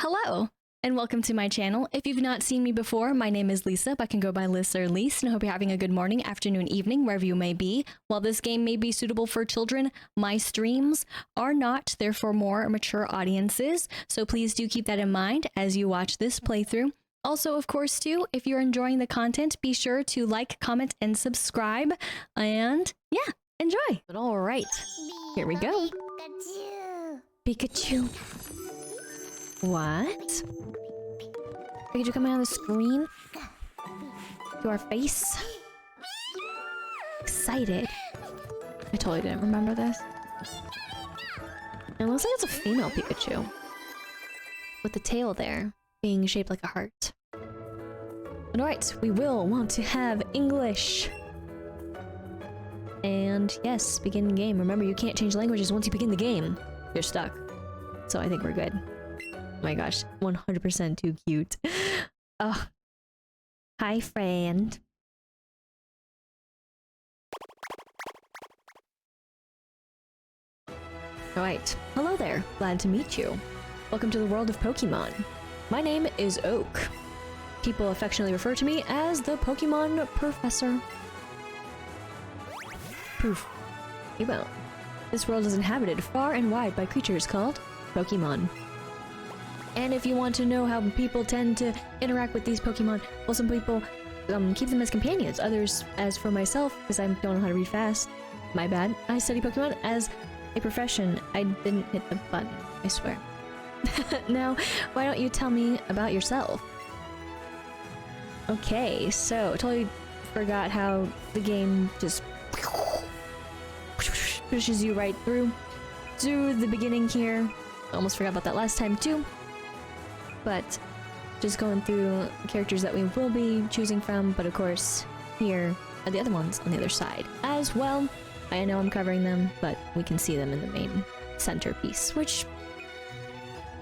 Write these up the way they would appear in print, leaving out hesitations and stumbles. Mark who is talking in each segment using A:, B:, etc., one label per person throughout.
A: Hello, and welcome to my channel. If you've not seen me before, my name is Lisa, but I can go by Lisa or Lise, and I hope you're having a good morning, afternoon, evening, wherever you may be. While this game may be suitable for children, my streams are not. They're for more mature audiences, so please do keep that in mind as you watch this playthrough. Also, of course, too, if you're enjoying the content, be sure to like, comment, and subscribe, and yeah, enjoy. But all right, here we go. Pikachu. What? Pikachu coming on the screen? To our face? Excited. I totally didn't remember this. It looks like it's a female Pikachu. With the tail there, being shaped like a heart. Alright, we will want to have English. And yes, begin the game. Remember, you can't change languages once you begin the game. You're stuck. So I think we're good. Oh my gosh, 100% too cute. Oh. Hi, friend. Alright, hello there. Glad to meet you. Welcome to the world of Pokemon. My name is Oak. People affectionately refer to me as the Pokemon Professor. Poof. Well, this world is inhabited far and wide by creatures called Pokemon. And if you want to know how people tend to interact with these Pokemon, well, some people keep them as companions. Others, as for myself, because I don't know how to read fast, my bad, I study Pokemon as a profession. I didn't hit the button, I swear. Now, why don't you tell me about yourself? Okay, so, totally forgot how the game just pushes you right through to the beginning here. Almost forgot about that last time too. But just going through characters that we will be choosing from, but of course here are the other ones on the other side as well. I know I'm covering them, but we can see them in the main centerpiece, which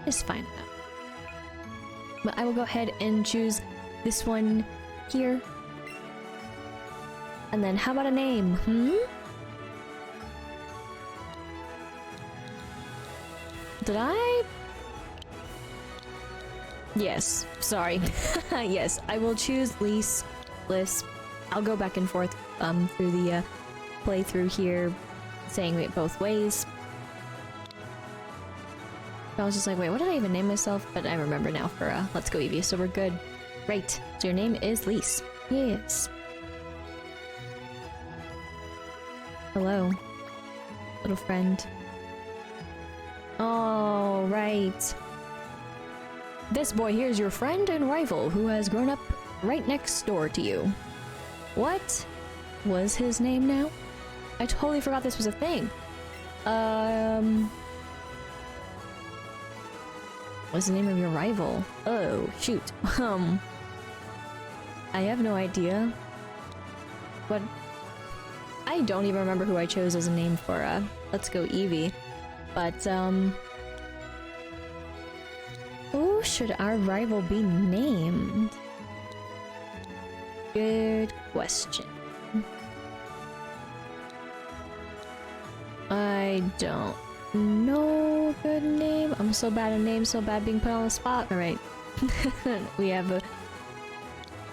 A: is fine enough. But I will go ahead and choose this one here. And then how about a name? Did I? Yes, sorry. Yes, I will choose Lise, Liz. I'll go back and forth through the playthrough here, saying it both ways. I was just like, wait, what did I even name myself? But I remember now for Let's Go Eevee, so we're good. Right, so your name is Lise. Yes. Hello, little friend. All right. This boy here is your friend and rival who has grown up right next door to you. What was his name now? I totally forgot this was a thing. What's the name of your rival? Oh, shoot. I have no idea. What? I don't even remember who I chose as a name for Let's Go Eevee. But, who should our rival be named? Good question. I don't know a good name. I'm so bad at names, so bad being put on the spot. Alright. We have a...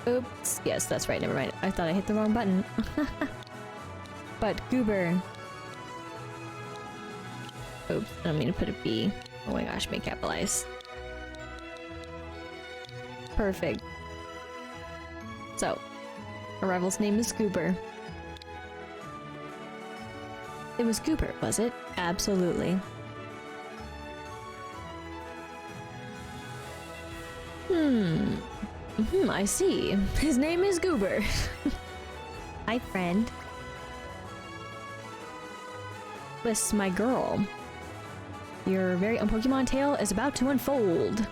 A: Oops. Yes, that's right, never mind. I thought I hit the wrong button. But, Goober. Oops, I don't mean to put a B. Oh my gosh, make capitalize. Perfect. So, our rival's name is Goober. It was Goober, was it? Absolutely. I see. His name is Goober. Hi, friend. Liz, my girl. Your very own Pokemon tale is about to unfold.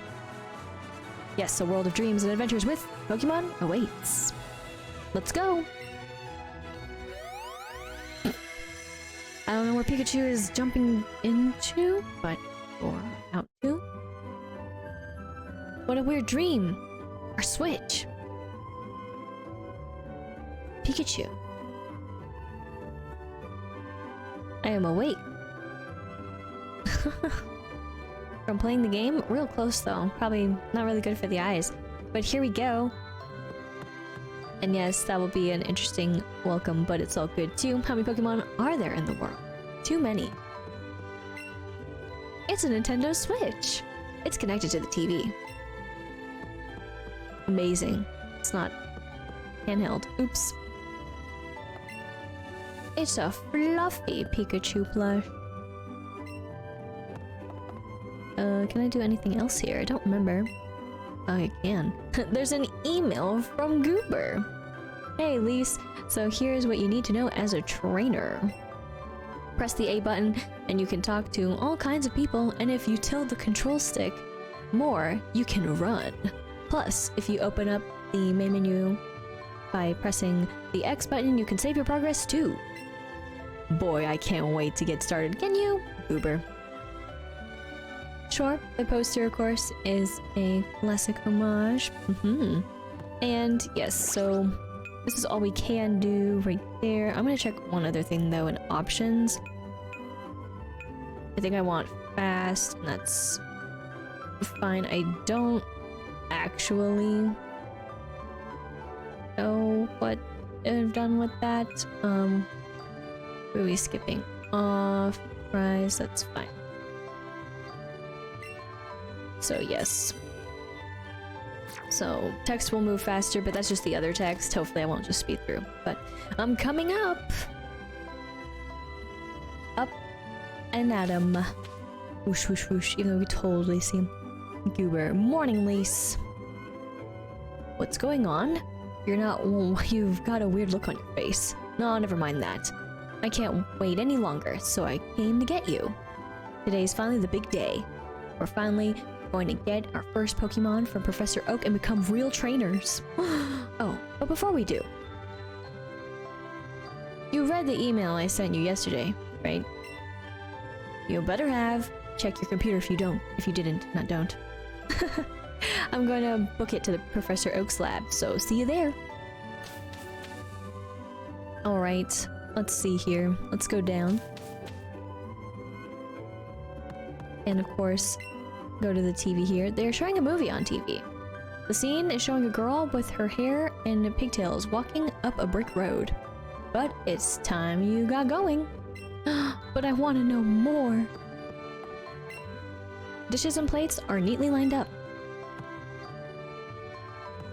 A: Yes, a world of dreams and adventures with Pokemon awaits. Let's go! I don't know where Pikachu is jumping into, but... or out to. What a weird dream! Our switch! Pikachu. I am awake. from playing the game. Real close though. Probably not really good for the eyes. But here we go. And yes, that will be an interesting welcome, but it's all good too. How many Pokemon are there in the world? Too many. It's a Nintendo Switch. It's connected to the TV. Amazing. It's not handheld. Oops. It's a fluffy Pikachu plush. Can I do anything else here? I don't remember. Oh, I can. There's an email from Goober. Hey, Lise. So here's what you need to know as a trainer. Press the A button and you can talk to all kinds of people, and if you tilt the control stick more, you can run. Plus, if you open up the main menu by pressing the X button, you can save your progress too. Boy, I can't wait to get started. Can you? Goober. Sure, the poster, of course, is a classic homage. And yes, so this is all we can do right there. I'm gonna check one other thing though in options. I think I want fast, and that's fine. I don't actually know what I've done with that. What are we skipping? Off, rise, that's fine. So yes. So text will move faster, but that's just the other text. Hopefully I won't just speed through. But I'm coming up. Up and at him. Whoosh, whoosh, whoosh. Even though we totally see him. Goober. Morning, Lise. What's going on? You're not... You've got a weird look on your face. No, never mind that. I can't wait any longer, so I came to get you. Today's finally the big day. We're finally going to get our first Pokemon from Professor Oak and become real trainers. Oh, but before we do, you read the email I sent you yesterday, right? You better have. Check your computer if you don't. If you didn't, not don't. I'm going to book it to the Professor Oak's lab, so see you there. Alright, let's see here. Let's go down. And of course, go to the TV here. They're showing a movie on TV. The scene is showing a girl with her hair and pigtails walking up a brick road. But it's time you got going. But I want to know more. Dishes and plates are neatly lined up.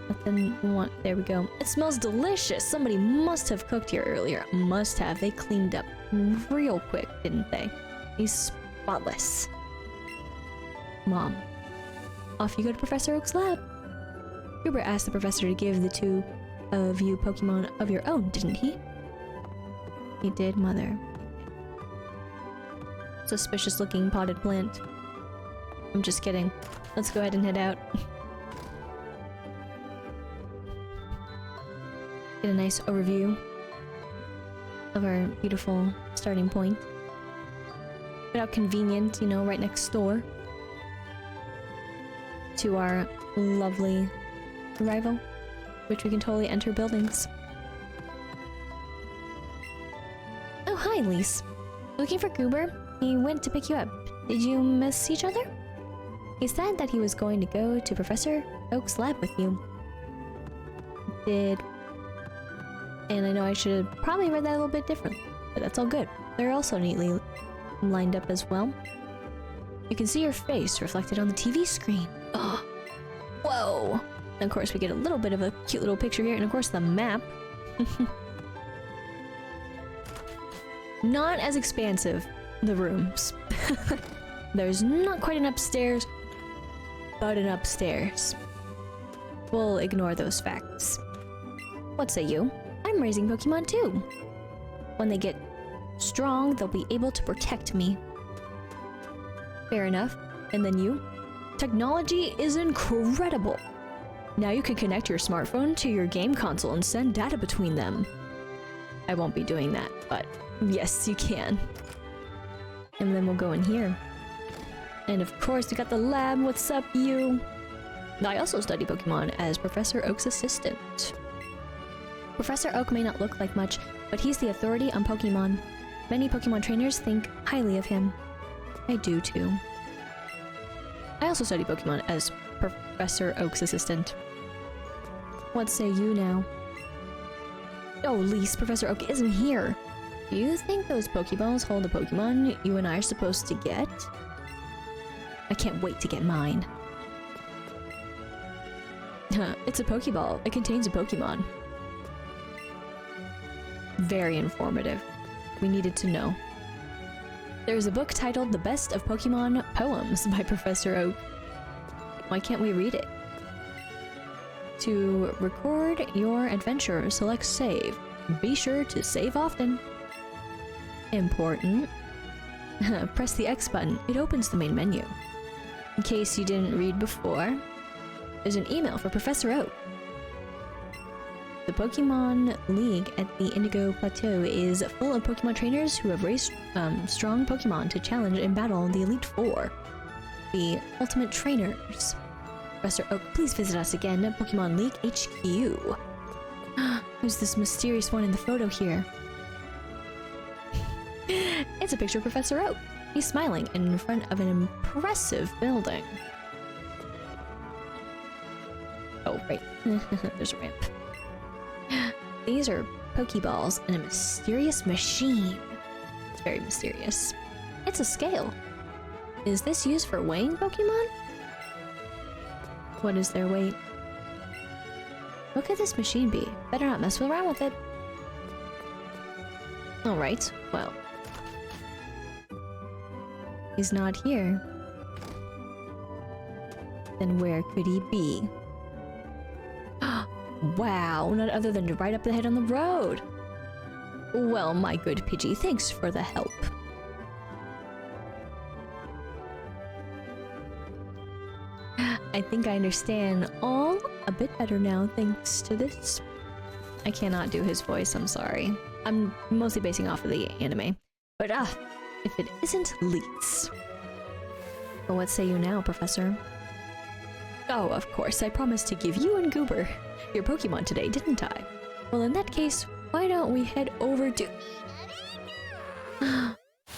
A: Nothing we want. There we go. It smells delicious. Somebody must have cooked here earlier. Must have. They cleaned up real quick, didn't they? He's spotless. Mom. Off you go to Professor Oak's lab. Goober asked the professor to give the two of you Pokemon of your own, didn't he? He did, Mother. Suspicious looking potted plant. I'm just kidding. Let's go ahead and head out. Get a nice overview of our beautiful starting point. But how convenient, you know, right next door to our lovely rival, which we can totally enter buildings. Oh, hi, Lise. Looking for Goober? He went to pick you up. Did you miss each other? He said that he was going to go to Professor Oak's lab with you. Did. And I know I should have probably read that a little bit differently, but that's all good. They're also neatly lined up as well. You can see your face reflected on the TV screen. Oh, whoa! And of course we get a little bit of a cute little picture here, and of course the map. Not as expansive, the rooms. There's not quite an upstairs, but an upstairs. We'll ignore those facts. What say you? I'm raising Pokemon too. When they get strong, they'll be able to protect me. Fair enough. And then you? Technology is incredible. Now you can connect your smartphone to your game console and send data between them. I won't be doing that, but yes, you can. And then we'll go in here. And of course, we got the lab. What's up, you? I also study Pokemon as Professor Oak's assistant. Professor Oak may not look like much, but he's the authority on Pokemon. Many Pokemon trainers think highly of him. I do too. I also study Pokemon as Professor Oak's assistant. What say you now? Oh, Lise, Professor Oak isn't here. Do you think those Pokeballs hold the Pokemon you and I are supposed to get? I can't wait to get mine. It's a Pokeball. It contains a Pokemon. Very informative. We needed to know. There's a book titled The Best of Pokemon Poems by Professor Oak. Why can't we read it? To record your adventure, select save. Be sure to save often. Important. Press the X button. It opens the main menu. In case you didn't read before, there's an email for Professor Oak. The Pokemon League at the Indigo Plateau is full of Pokemon trainers who have raised strong Pokemon to challenge and battle the Elite Four, the Ultimate Trainers. Professor Oak, please visit us again at Pokemon League HQ. Who's this mysterious one in the photo here? It's a picture of Professor Oak. He's smiling in front of an impressive building. Oh, right. There's a ramp. These are Pokeballs in a mysterious machine. It's very mysterious. It's a scale. Is this used for weighing Pokemon? What is their weight? What could this machine be? Better not mess around with it. Alright, well. He's not here. Then where could he be? Wow, none other than right up the head on the road. Well, my good Pidgey, thanks for the help. I think I understand all a bit better now thanks to this. I cannot do his voice, I'm sorry. I'm mostly basing off of the anime. But if it isn't Lise. Well, what say you now, Professor? Oh, of course, I promised to give you and Goober your Pokemon today, didn't I? Well, in that case, why don't we head over to...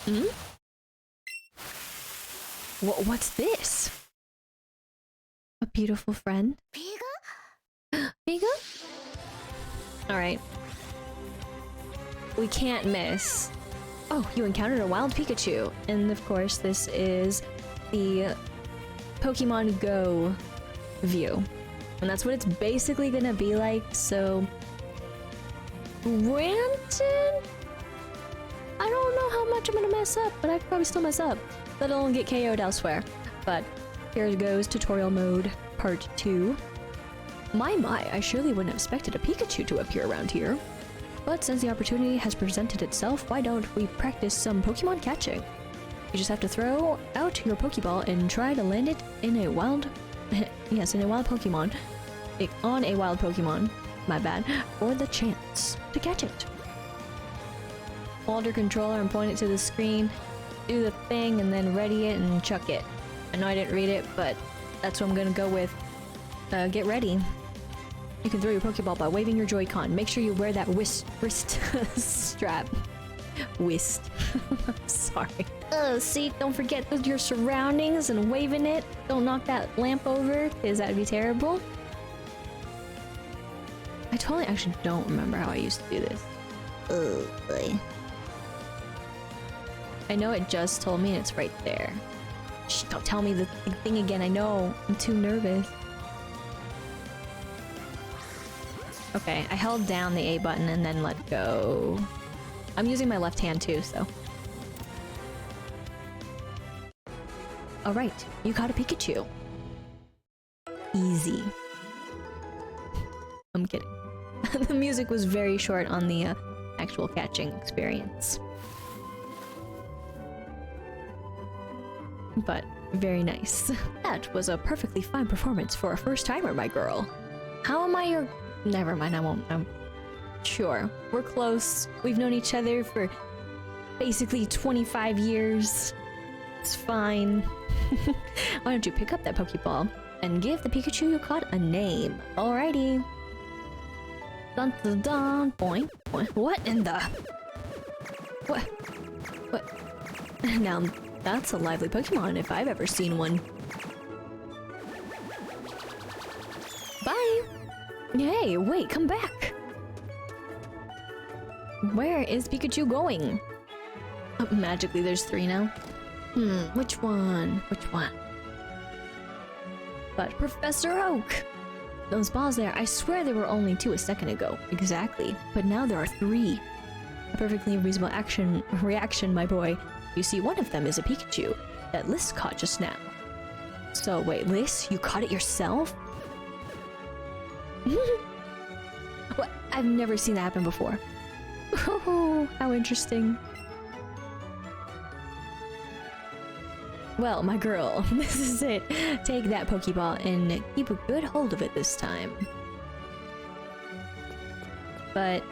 A: Hmm? What's this? A beautiful friend? Piga? Alright. We can't miss. Oh, you encountered a wild Pikachu. And of course, this is the Pokemon Go view. And that's what it's basically gonna be like, so... Granted, I don't know how much I'm gonna mess up, but I could probably still mess up. Let alone get KO'd elsewhere. But here goes tutorial mode part 2. My, I surely wouldn't have expected a Pikachu to appear around here. But since the opportunity has presented itself, why don't we practice some Pokemon catching? You just have to throw out your Pokeball and try to land it in a wild... yes, in a wild Pokemon. On a wild Pokemon. My bad. For the chance to catch it. Hold your controller and point it to the screen. Do the thing and then ready it and chuck it. I know I didn't read it, but that's what I'm gonna go with. Get ready. You can throw your Pokeball by waving your Joy-Con. Make sure you wear that wrist strap. Whist. Sorry. See, don't forget your surroundings and waving it. Don't knock that lamp over, because that'd be terrible. I totally actually don't remember how I used to do this. Oh boy. I know it just told me it's right there. Shh, don't tell me the thing again, I know. I'm too nervous. Okay, I held down the A button and then let go. I'm using my left hand too, so. Alright, you caught a Pikachu. Easy. I'm kidding. The music was very short on the actual catching experience. But very nice. That was a perfectly fine performance for a first-timer, my girl. How am I your... Never mind, I won't. Sure, we're close. We've known each other for basically 25 years. It's fine. Why don't you pick up that Pokeball and give the Pikachu you caught a name? Alrighty. Dun dun dun. Boing. Boing. What in the... What? Now, that's a lively Pokemon if I've ever seen one. Bye! Hey, wait, come back! Where is Pikachu going? Oh, magically, there's 3 now. Which one? Which one? But Professor Oak! Those balls there, I swear there were only 2 a second ago. Exactly. But now there are 3. A perfectly reasonable reaction, my boy. You see, one of them is a Pikachu that Liz caught just now. So wait, Liz, you caught it yourself? What? I've never seen that happen before. Oh, how interesting. Well, my girl, this is it. Take that Pokeball and keep a good hold of it this time. But...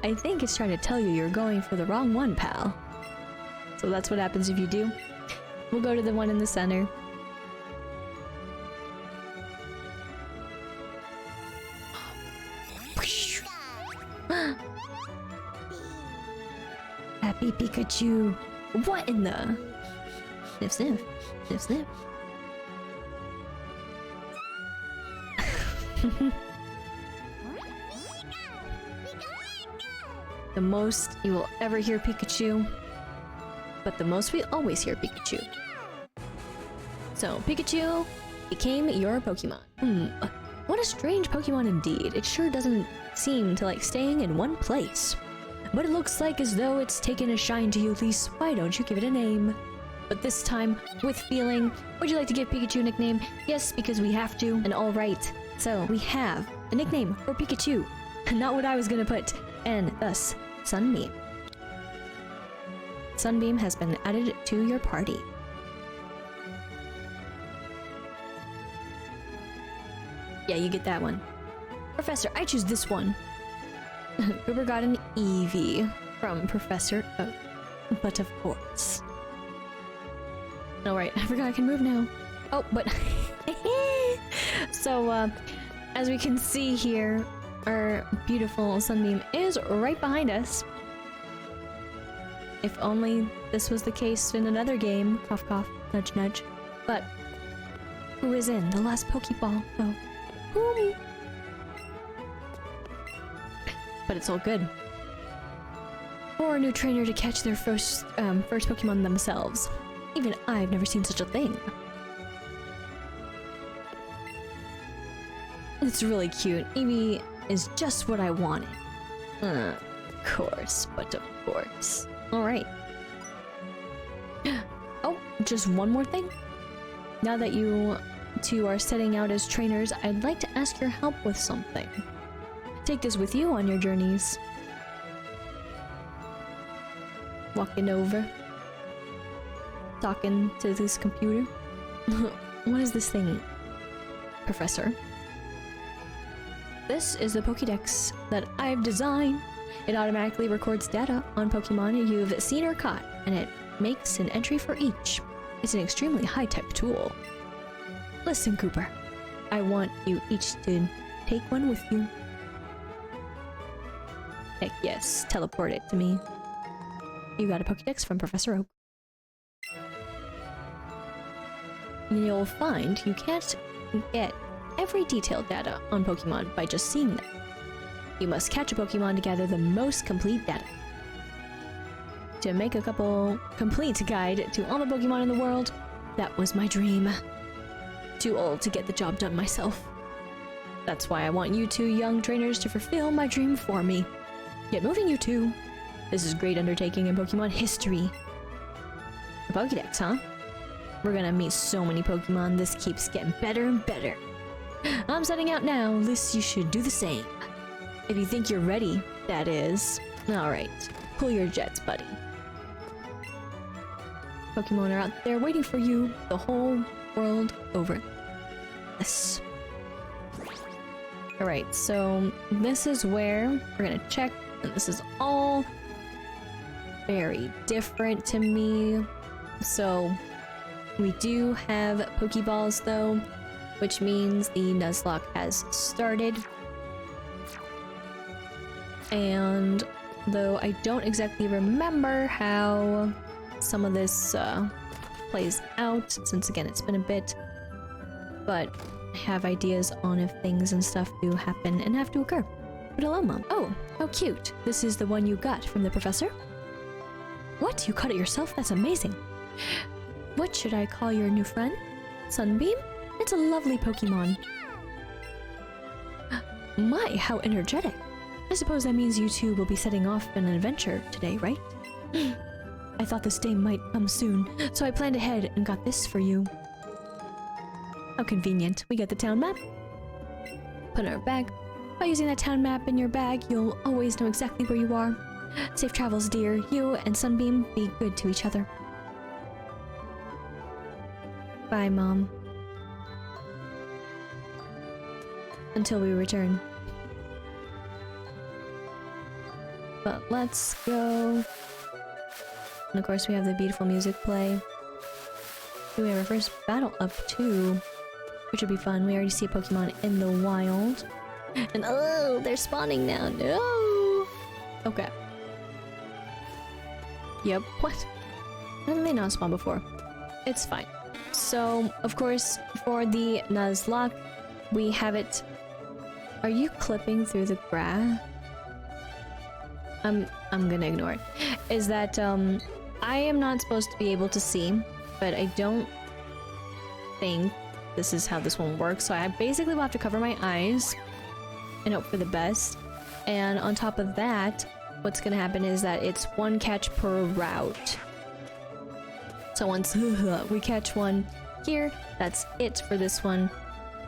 A: I think it's trying to tell you you're going for the wrong one, pal. So that's what happens if you do. We'll go to the one in the center. Happy Pikachu! What in the... Sniff sniff. Sniff sniff. The most you will ever hear Pikachu, but the most we always hear Pikachu. So, Pikachu became your Pokemon. What a strange Pokemon indeed. It sure doesn't seem to like staying in one place. But it looks like as though it's taken a shine to you, Lise. Why don't you give it a name? But this time, with feeling. Would you like to give Pikachu a nickname? Yes, because we have to. And alright, so we have a nickname for Pikachu. Not what I was gonna put. And thus, Sunbeam. Sunbeam has been added to your party. Yeah, you get that one. Professor, I choose this one. Cooper got an Eevee from Professor Oak. But of course. Alright, I forgot I can move now. Oh, but... So, as we can see here, our beautiful Sunbeam is right behind us. If only this was the case in another game. Cough cough, nudge nudge. But who is in the last Pokeball? Oh, whom? But it's all good. For a new trainer to catch their first Pokemon themselves. Even I've never seen such a thing. It's really cute. Eevee is just what I wanted. Of course, but of course. Alright. Oh, just one more thing. Now that you two are setting out as trainers, I'd like to ask your help with something. Take this with you on your journeys. Walking over. Talking to this computer. What is this thing, Professor? This is the Pokédex that I've designed. It automatically records data on Pokemon you've seen or caught, and it makes an entry for each. It's an extremely high-tech tool. Listen, Cooper. I want you each to take one with you. Heck yes, teleport it to me. You got a Pokédex from Professor Oak. You'll find you can't get every detailed data on Pokemon by just seeing them. You must catch a Pokemon to gather the most complete data. To make a complete guide to all the Pokemon in the world, that was my dream. Too old to get the job done myself. That's why I want you two young trainers to fulfill my dream for me. Yet moving you two, this is a great undertaking in Pokemon history. A Pokédex, huh? We're gonna meet so many Pokemon, this keeps getting better and better. I'm setting out now, Liz, you should do the same. If you think you're ready, that is. Alright, pull your jets, buddy. Pokemon are out there waiting for you the whole world over. Yes. Alright, so this is where we're gonna check, and this is all very different to me. So we do have Pokeballs though, which means the Nuzlocke has started. And though I don't exactly remember how some of this plays out, since again it's been a bit, but I have ideas on if things and stuff do happen and have to occur. But hello, Mom. Oh, how cute. This is the one you got from the professor? What? You cut it yourself? That's amazing. What should I call your new friend? Sunbeam? It's a lovely Pokemon. My, how energetic. I suppose that means you two will be setting off on an adventure today, right? I thought this day might come soon, so I planned ahead and got this for you. How convenient. We get the town map. Put it in our bag. By using that town map in your bag, you'll always know exactly where you are. Safe travels, dear. You and Sunbeam, be good to each other. Bye, Mom. Until we return. But let's go. And of course we have the beautiful music play. We have our first battle up too, which would be fun. We already see a Pokemon in the wild. And oh, they're spawning now. No! Okay. Yep. What? Why did they not spawn before? It's fine. So, of course, for the Nuzlocke, we have it... Are you clipping through the grass? I'm gonna ignore it. Is that, I am not supposed to be able to see, but I don't think this is how this one works, so I basically will have to cover my eyes and hope for the best. And on top of that, what's gonna happen is that it's one catch per route. So once we catch one here, that's it for this one.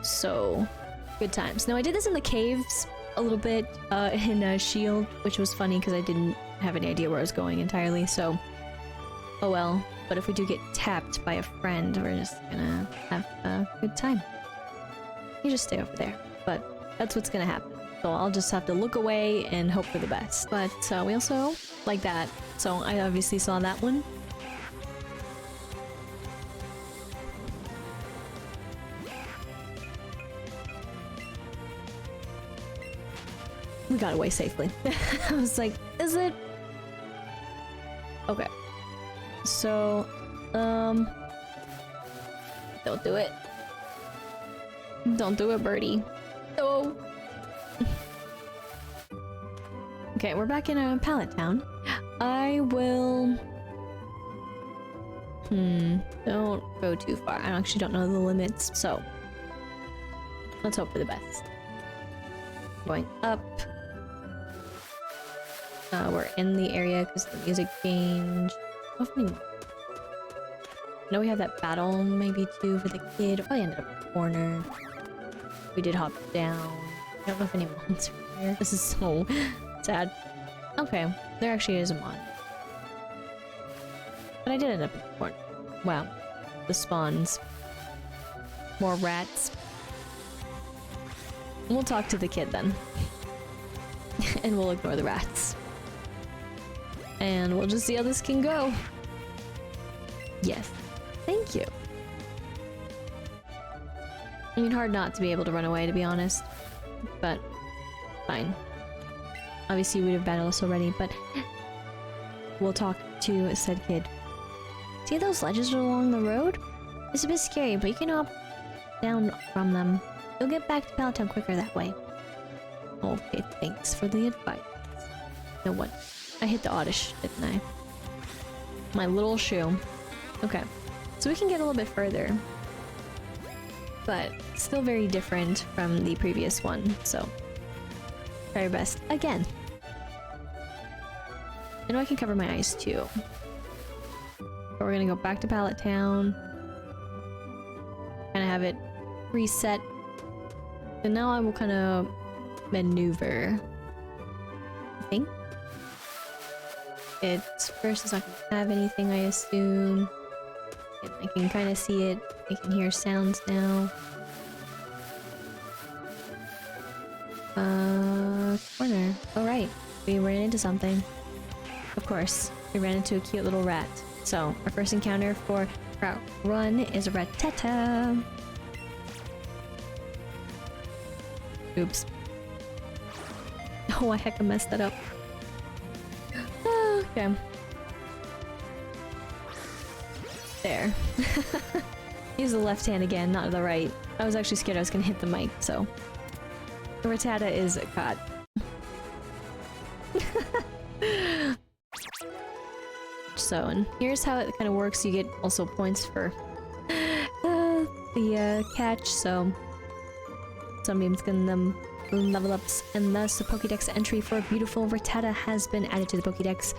A: So, good times. Now I did this in the caves a little bit in Shield, which was funny because I didn't have any idea where I was going entirely, so oh well. But if we do get tapped by a friend, we're just gonna have a good time. You just stay over there, but that's what's gonna happen. So I'll just have to look away and hope for the best. But we also like that, so I obviously saw that one. We got away safely. I was like, is it? Okay. So, don't do it. Don't do it, birdie. No. Okay, we're back in a pallet town. I will... don't go too far. I actually don't know the limits, so let's hope for the best. Going up. We're in the area because the music changed. I know we have that battle maybe too for the kid. Probably ended up in the corner. We did hop down. I don't know if any mons are here. This is so sad. Okay, there actually is a mon. But I did end up in the corner. Wow. The spawns. More rats. We'll talk to the kid then. And we'll ignore the rats. And we'll just see how this can go. Yes. Thank you. I mean, hard not to be able to run away, to be honest. But, fine. Obviously, we'd have battled us already, but we'll talk to said kid. See those ledges along the road? It's a bit scary, but you can hop down from them. You'll get back to Palatown quicker that way. Okay, thanks for the advice. You know what? I hit the oddish, didn't I? My little shoe. Okay, so we can get a little bit further. But still very different from the previous one, so try our best again. I know I can cover my eyes too. But we're gonna go back to Pallet Town. Kind of have it reset. And now I will kind of maneuver. I think. It's first it's not gonna have anything, I assume. And I can kind of see it. I can hear sounds now. Corner. Oh right, we ran into something. Of course, we ran into a cute little rat. So our first encounter for Route Run is a Rattata. Oops. Oh, I hecka messed that up. There. Use the left hand again, not the right. I was actually scared I was gonna hit the mic, so. Rattata is caught. So, and here's how it kind of works. You get also points for the catch, so Sunbeam's getting them level ups, and thus the Pokédex entry for a beautiful Rattata has been added to the Pokédex.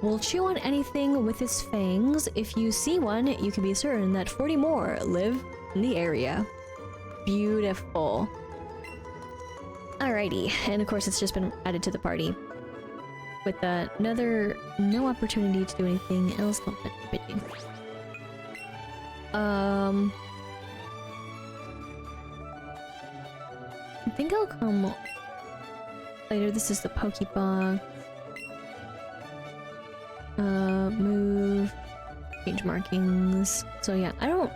A: Will chew on anything with its fangs. If you see one, you can be certain that 40 more live in the area. Beautiful. Alrighty, and of course it's just been added to the party. With another no opportunity to do anything else. Don't touch the pigeon. I think I'll come later. This is the Pokeball. Move. Change markings. So yeah, I don't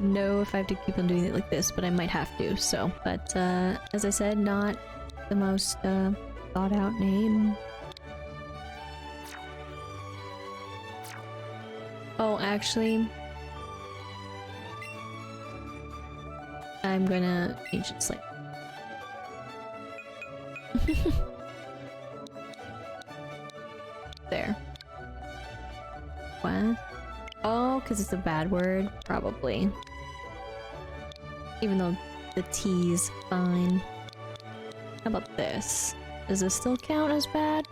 A: know if I have to keep on doing it like this, but I might have to, so. But, as I said, not the most, thought out name. Oh, actually, I'm gonna change it slightly. There. What? Oh, because it's a bad word? Probably. Even though the T's fine. How about this? Does this still count as bad?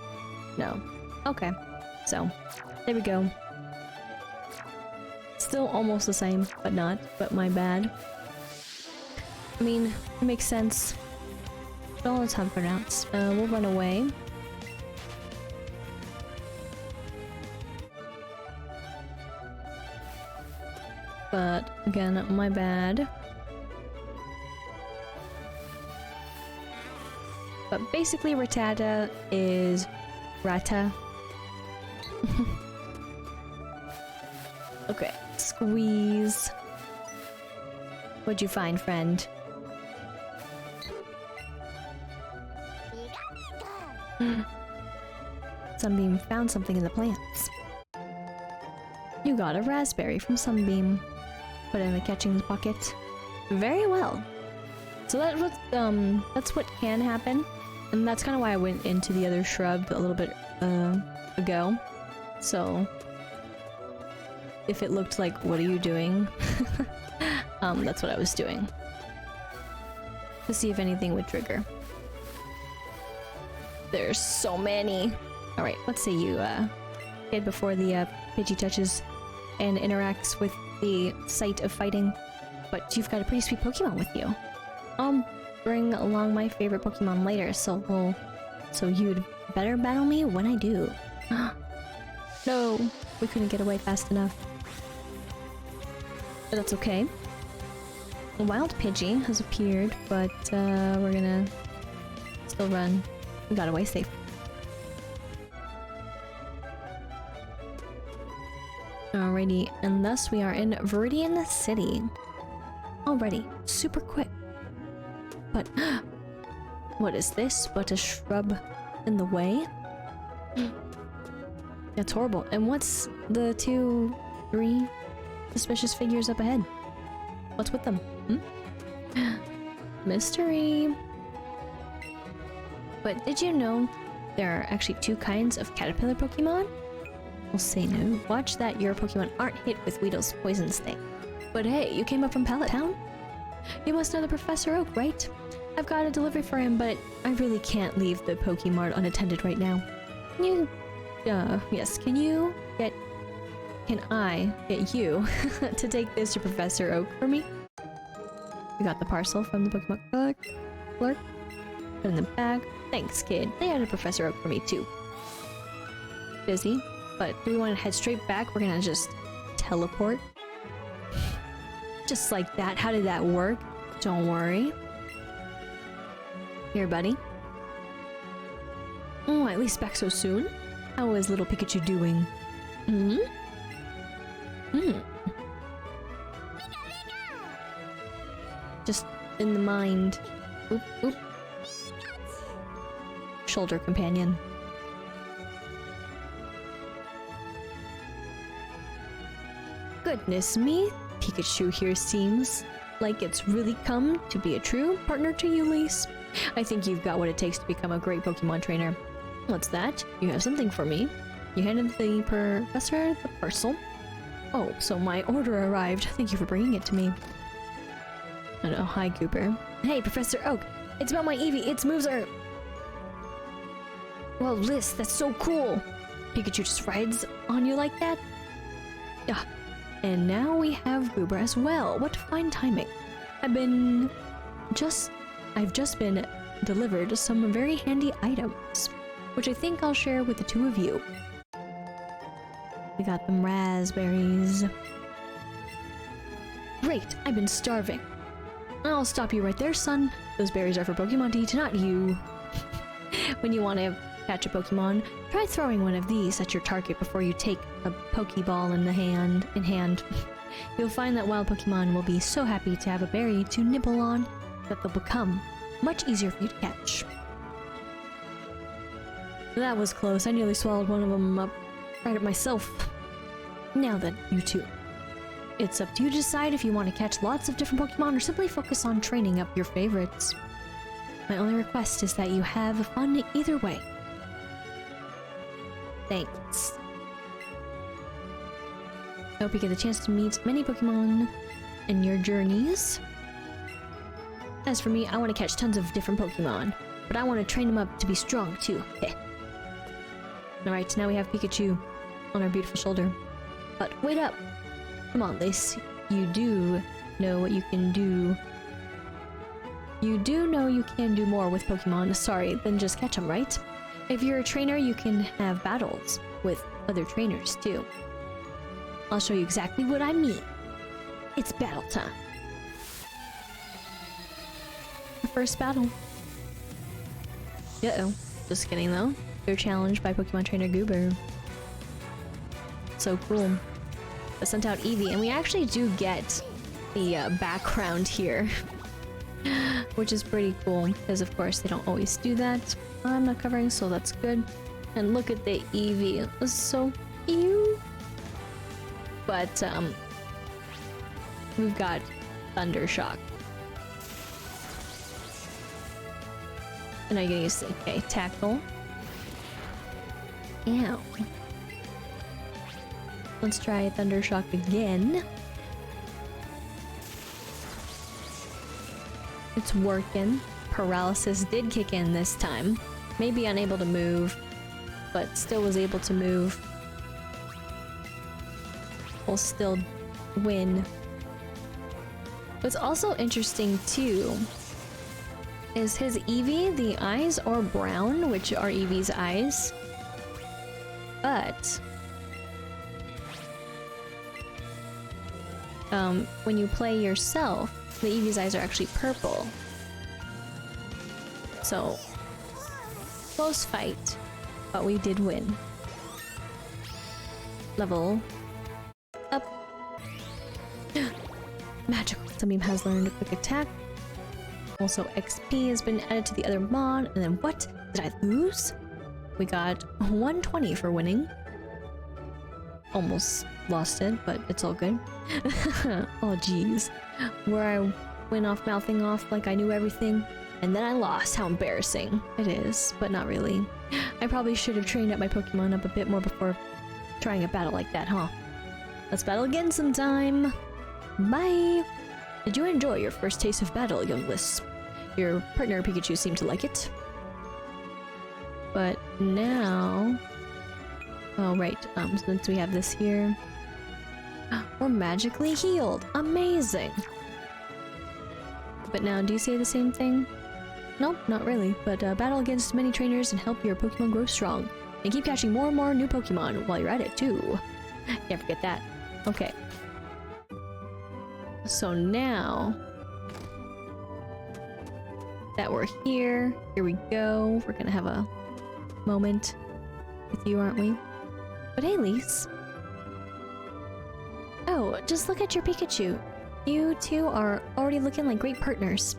A: No. Okay. So, there we go. Still almost the same, but not. But my bad. I mean, it makes sense. Don't let's have pronounce. We'll run away. But, again, my bad. But basically, Rattata is Ratta. Okay, squeeze. What'd you find, friend? Sunbeam found something in the plants. You got a raspberry from Sunbeam. Put it in the catching pocket. Very well. So that's what can happen. And that's kind of why I went into the other shrub a little bit ago. So if it looked like, what are you doing? That's what I was doing. To see if anything would trigger. There's so many. Alright, let's say you hid before the Pidgey touches and interacts with the sight of fighting. But you've got a pretty sweet Pokemon with you. I'll bring along my favorite Pokemon later, so you'd better battle me when I do. No, we couldn't get away fast enough. But that's okay. A wild Pidgey has appeared, but we're gonna still run. We got away safe. Alrighty, and thus we are in Viridian City. Already, super quick. But what is this but a shrub in the way? That's horrible. And what's the 2, 3 suspicious figures up ahead? What's with them? Mystery. But did you know there are actually 2 kinds of caterpillar Pokemon? We'll say no. Watch that your Pokemon aren't hit with Weedle's poison sting. But hey, you came up from Pallet Town? You must know the Professor Oak, right? I've got a delivery for him, but I really can't leave the Pokemart unattended right now. Can you... yes, can I get you to take this to Professor Oak for me? You got the parcel from the Pokemon clerk. Put it in the bag. Thanks, kid. They added Professor Oak for me, too. Busy, but do we want to head straight back? We're gonna just teleport. Just like that. How did that work? Don't worry. Here, buddy. Oh, at least back so soon. How is little Pikachu doing? Just in the mind. Oop, oop. Shoulder companion. Goodness me, Pikachu here seems like it's really come to be a true partner to you, Lise. I think you've got what it takes to become a great Pokemon trainer. What's that? You have something for me? You handed the professor the parcel. Oh, so my order arrived. Thank you for bringing it to me. Oh, hi, Goober. Hey, Professor Oak. It's about my Eevee. Its moves are... Well, Liz, that's so cool. Pikachu just rides on you like that? Yeah. And now we have Goober as well. What fine timing. I've just been delivered some very handy items, which I think I'll share with the two of you. We got them raspberries. Great, I've been starving. I'll stop you right there, son. Those berries are for Pokemon to eat, not you. When you want to catch a Pokemon, try throwing one of these at your target before you take a Pokeball in hand. You'll find that wild Pokemon will be so happy to have a berry to nibble on that they'll become much easier for you to catch. That was close. I nearly swallowed one of them up right at myself. Now then, you two. It's up to you to decide if you want to catch lots of different Pokemon or simply focus on training up your favorites. My only request is that you have fun either way. Thanks. I hope you get the chance to meet many Pokemon in your journeys. As for me, I want to catch tons of different Pokemon, but I want to train them up to be strong too. Alright, now we have Pikachu on our beautiful shoulder. But wait up! Come on, Lace. You do know what you can do. You do know you can do more with Pokemon, sorry, than just catch them, right? If you're a trainer, you can have battles with other trainers too. I'll show you exactly what I mean. It's battle time. The first battle. Uh-oh. Just kidding though. You're challenged by Pokemon Trainer Goober. So cool. I sent out Eevee, and we actually do get the background here. Which is pretty cool, because of course they don't always do that. I'm not covering, so that's good. And look at the Eevee. It was so cute. But, we've got Thundershock. And I'm gonna use, okay, Tackle. Ow. Let's try Thundershock again. It's working. Paralysis did kick in this time. Maybe unable to move, but still was able to move. We'll still win. What's also interesting too is his Eevee, the eyes are brown, which are Eevee's eyes. But when you play yourself, the Eevee's eyes are actually purple. So, close fight, but we did win. Level up. Magical. Sunbeam has learned a quick attack. Also, XP has been added to the other mod. And then what? Did I lose? We got 120 for winning. Almost lost it, but it's all good. Oh jeez. Where I went off mouthing off like I knew everything, and then I lost. How embarrassing. It is, but not really. I probably should have trained up my Pokemon up a bit more before trying a battle like that, huh? Let's battle again sometime. Bye! Did you enjoy your first taste of battle, young Liz? Your partner Pikachu seemed to like it. But now... Oh, right. Since we have this here... We're magically healed! Amazing! But now, do you say the same thing? Nope, not really. But battle against many trainers and help your Pokemon grow strong. And keep catching more and more new Pokemon while you're at it, too. Can't forget that. Okay. So now... that we're here we go. We're gonna have a moment with you, aren't we? But hey, Lise. Oh, just look at your Pikachu. You two are already looking like great partners.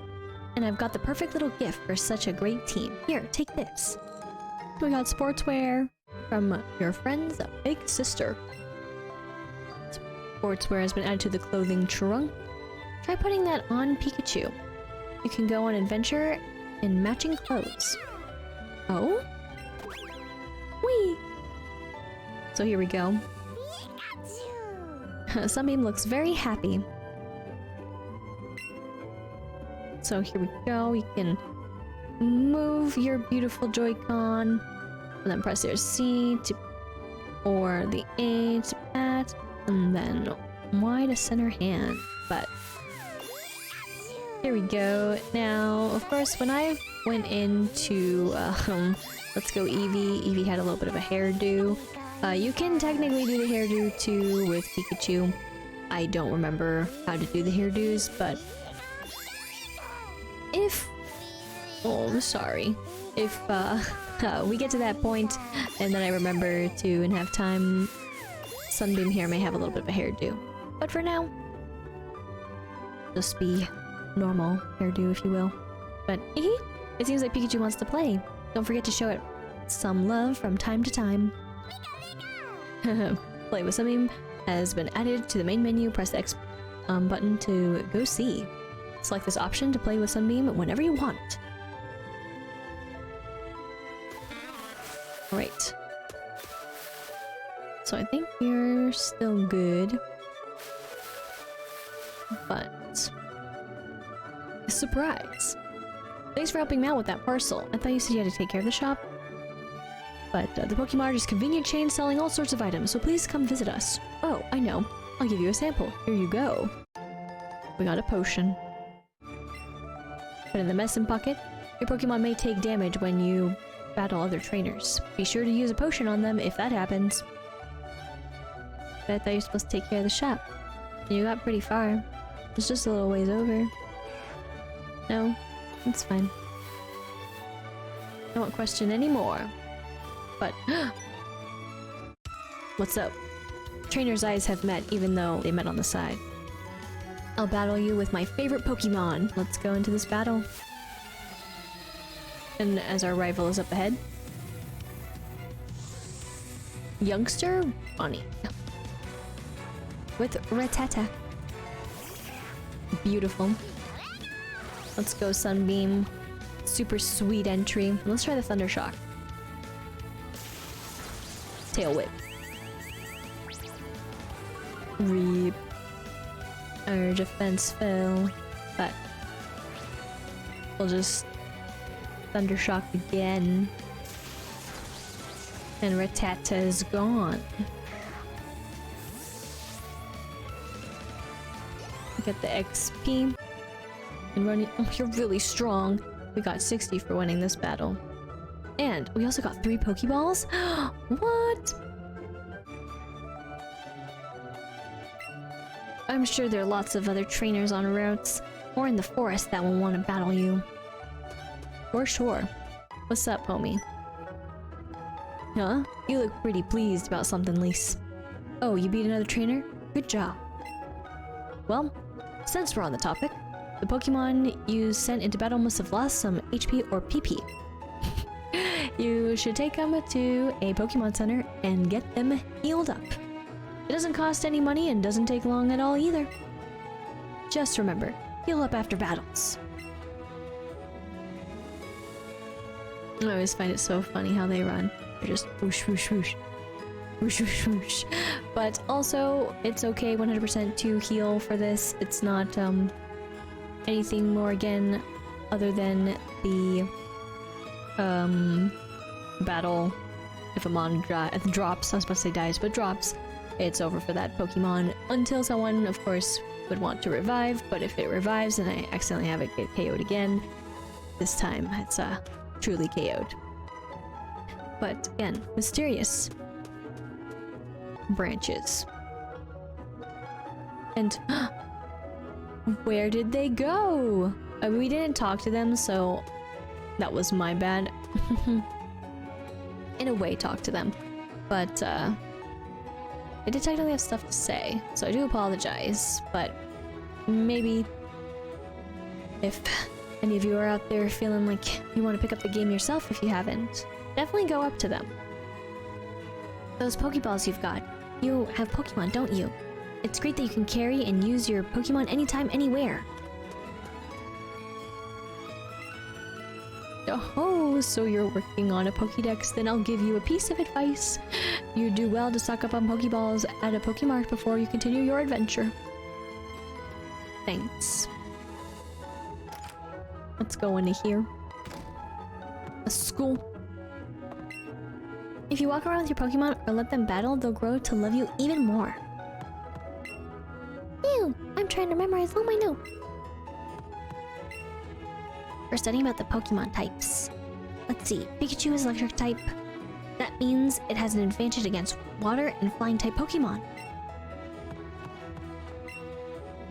A: And I've got the perfect little gift for such a great team. Here, take this. We got sportswear from your friend's big sister. Sportswear has been added to the clothing trunk. Try putting that on Pikachu. You can go on adventure in matching clothes. Oh? Whee! So here we go. Sunbeam looks very happy. So here we go. You can move your beautiful Joy-Con, and then press your C to, or the A to pat, and then Y to center hand. But here we go. Now, of course, when I went into let's go Eevee. Eevee had a little bit of a hairdo. You can technically do the hairdo too with Pikachu. I don't remember how to do the hairdos, but if... oh, I'm sorry. If we get to that point and then I remember to and have time, Sunbeam here may have a little bit of a hairdo. But for now, just be normal hairdo, if you will. But it seems like Pikachu wants to play. Don't forget to show it some love from time to time. Play with Sunbeam has been added to the main menu. Press the X button to go see. Select this option to play with Sunbeam whenever you want. Alright. So I think you're still good. But... surprise! Thanks for helping me out with that parcel. I thought you said you had to take care of the shop. But the Pokemart is a convenient chain selling all sorts of items, so please come visit us. Oh, I know. I'll give you a sample. Here you go. We got a potion. Put in the medicine bucket. Your Pokemon may take damage when you battle other trainers. Be sure to use a potion on them if that happens. But I thought you were supposed to take care of the shop. You got pretty far. It's just a little ways over. No, it's fine. I won't question anymore. But... what's up? Trainer's eyes have met, even though they met on the side. I'll battle you with my favorite Pokemon. Let's go into this battle. And as our rival is up ahead... Youngster Bunny. With Rattata. Beautiful. Let's go Sunbeam. Super sweet entry. Let's try the Thunder Shock. Tail Whip. Reap. Our defense fell, but we'll just Thunder Shock again. And Rattata is gone. Get the XP. And running. Oh, you're really strong. We got 60 for winning this battle. And we also got 3 Pokeballs? What? I'm sure there are lots of other trainers on routes or in the forest that will want to battle you. For sure. What's up, homie? Huh? You look pretty pleased about something, Lise. Oh, you beat another trainer? Good job. Well, since we're on the topic, the Pokemon you sent into battle must have lost some HP or PP. You should take them to a Pokemon Center and get them healed up. It doesn't cost any money and doesn't take long at all either. Just remember, heal up after battles. I always find it so funny how they run. They're just whoosh whoosh whoosh. Whoosh whoosh whoosh. But also, it's okay 100% to heal for this. It's not anything more again other than the battle. If a mon drops, I was about to say dies, but drops, it's over for that Pokemon until someone, of course, would want to revive. But if it revives and I accidentally have it get KO'd again, this time it's truly KO'd. But again, mysterious branches. And where did they go? We didn't talk to them, so that was my bad. In a way, talk to them, but I did technically have stuff to say, so I do apologize. But maybe if any of you are out there feeling like you want to pick up the game yourself, if you haven't, definitely go up to them. Those Pokeballs you've got, you have Pokemon, don't you?
B: It's great that you can carry and use your Pokemon anytime, anywhere.
A: Oh, so you're working on a Pokédex, then I'll give you a piece of advice. You do well to stock up on Pokeballs at a Pokemart before you continue your adventure. Thanks. Let's go into here. A school.
B: If you walk around with your Pokemon or let them battle, they'll grow to love you even more. Ew, I'm trying to memorize all my notes. We're studying about the Pokemon types. Let's see, Pikachu is electric type. That means it has an advantage against water and flying type Pokemon.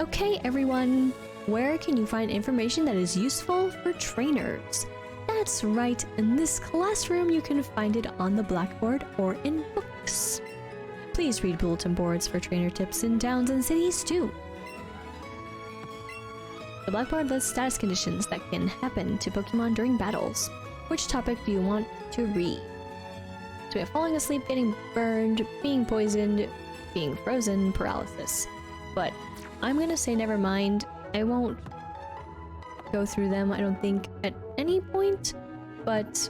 A: Okay, everyone. Where can you find information that is useful for trainers? That's right, in this classroom you can find it on the blackboard or in books. Please read bulletin boards for trainer tips in towns and cities too. The blackboard lists status conditions that can happen to Pokemon during battles. Which topic do you want to read? So we have falling asleep, getting burned, being poisoned, being frozen, paralysis. But I'm gonna say never mind. I won't go through them, I don't think, at any point, but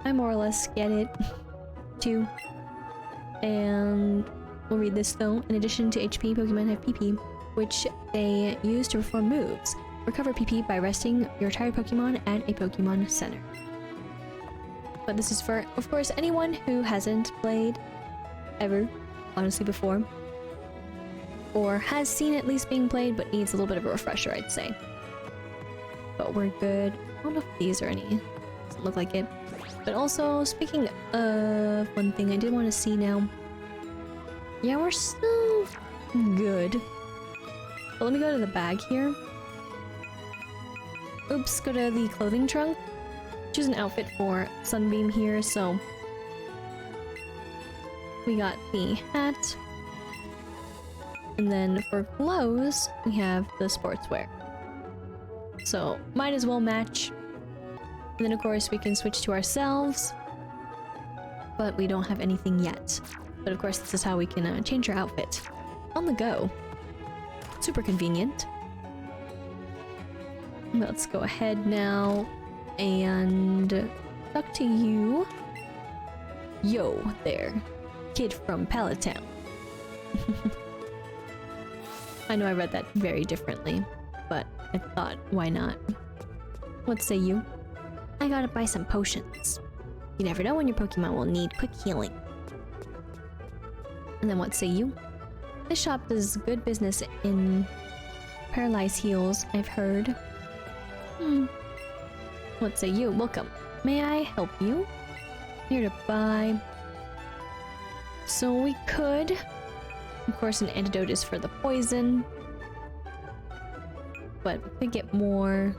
A: I more or less get it too. And we'll read this though. In addition to HP, Pokemon have PP, which they use to perform moves. Recover PP by resting your tired Pokemon at a Pokemon Center. But this is for, of course, anyone who hasn't played ever, honestly, before. Or has seen it at least being played, but needs a little bit of a refresher, I'd say. But we're good. I don't know if these are any. Doesn't look like it. But also, speaking of one thing I did want to see now. Yeah, we're still good. But let me go to the bag here. Oops, go to the clothing trunk. Choose an outfit for Sunbeam here, so... we got the hat. And then for clothes, we have the sportswear. So, might as well match. And then of course we can switch to ourselves. But we don't have anything yet. But of course this is how we can change our outfit. On the go. Super convenient. Let's go ahead now and talk to you. Yo there, kid from Pallet Town. I know I read that very differently, but I thought, why not? What say you?
B: I gotta buy some potions. You never know when your Pokemon will need quick healing.
A: And then what say you? This shop does good business in paralyzed heals, I've heard. What say you? Welcome. May I help you? Here to buy. So we could. Of course, an antidote is for the poison. But we could get more.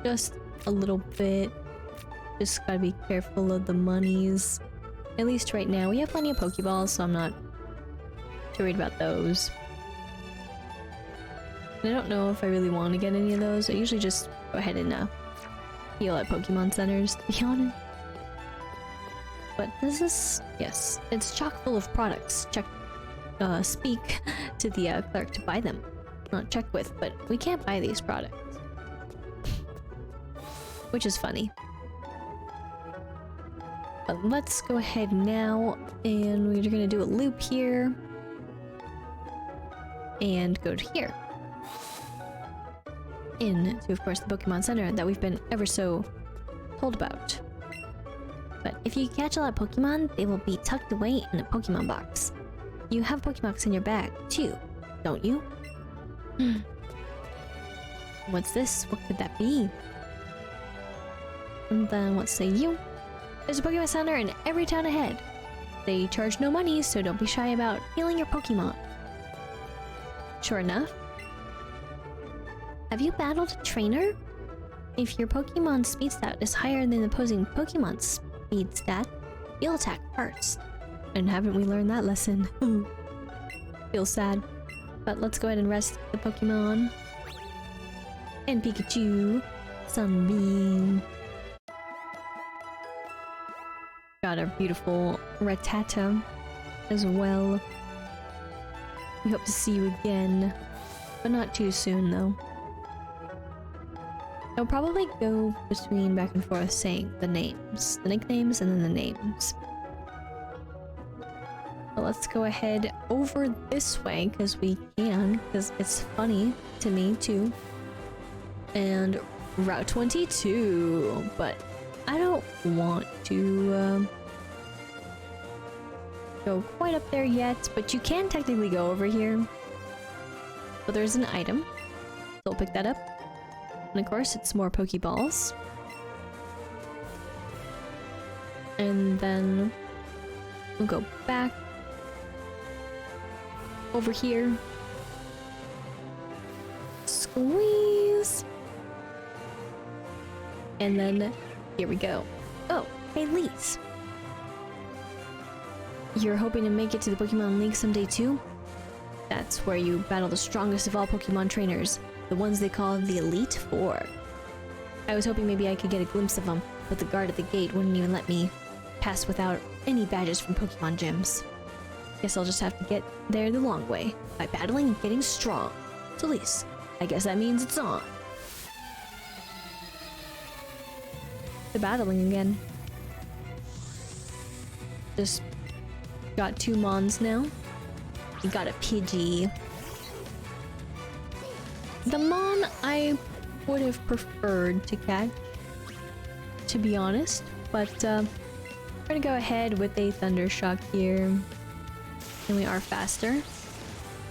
A: Just a little bit. Just gotta be careful of the monies. At least right now. We have plenty of Pokeballs, so I'm not too worried about those. I don't know if I really want to get any of those. I usually just go ahead and heal at Pokemon centers, to be honest. But this is... yes, it's chock full of products. Speak to the clerk to buy them. Not check with, but we can't buy these products. Which is funny. But let's go ahead now, and we're gonna do a loop here. And go to here. Into, of course, the Pokemon Center that we've been ever so told about.
B: But if you catch a lot of Pokemon, they will be tucked away in a Pokemon box. You have Pokemon box in your bag, too, don't you?
A: What's this? What could that be? And then what say you? There's a Pokemon Center in every town ahead. They charge no money, so don't be shy about healing your Pokemon. Sure enough.
B: Have you battled a trainer? If your Pokemon speed stat is higher than the opposing Pokemon's speed stat, you'll attack first.
A: And haven't we learned that lesson? Feel sad. But let's go ahead and rest the Pokemon. And Pikachu. Sunbeam. Got our beautiful Rattata as well. We hope to see you again, but not too soon though. I'll probably go between back and forth saying the names, the nicknames, and then the names. But let's go ahead over this way because we can, because it's funny to me too. And Route 22, but I don't want to go quite up there yet, but you can technically go over here. But there's an item, so we'll pick that up. And of course, it's more Pokeballs. And then we'll go back over here. Squeeze. And then here we go. Oh, hey Lise. You're hoping to make it to the Pokemon League someday too? That's where you battle the strongest of all Pokemon trainers, the ones they call the Elite Four. I was hoping maybe I could get a glimpse of them, but the guard at the gate wouldn't even let me pass without any badges from Pokemon gyms. Guess I'll just have to get there the long way, by battling and getting strong. So Lise, I guess that means it's on. The battling again. Just got 2 Mons now. We got a Pidgey. The Mon I would have preferred to catch, to be honest, but we're gonna go ahead with a Thundershock here. And we are faster.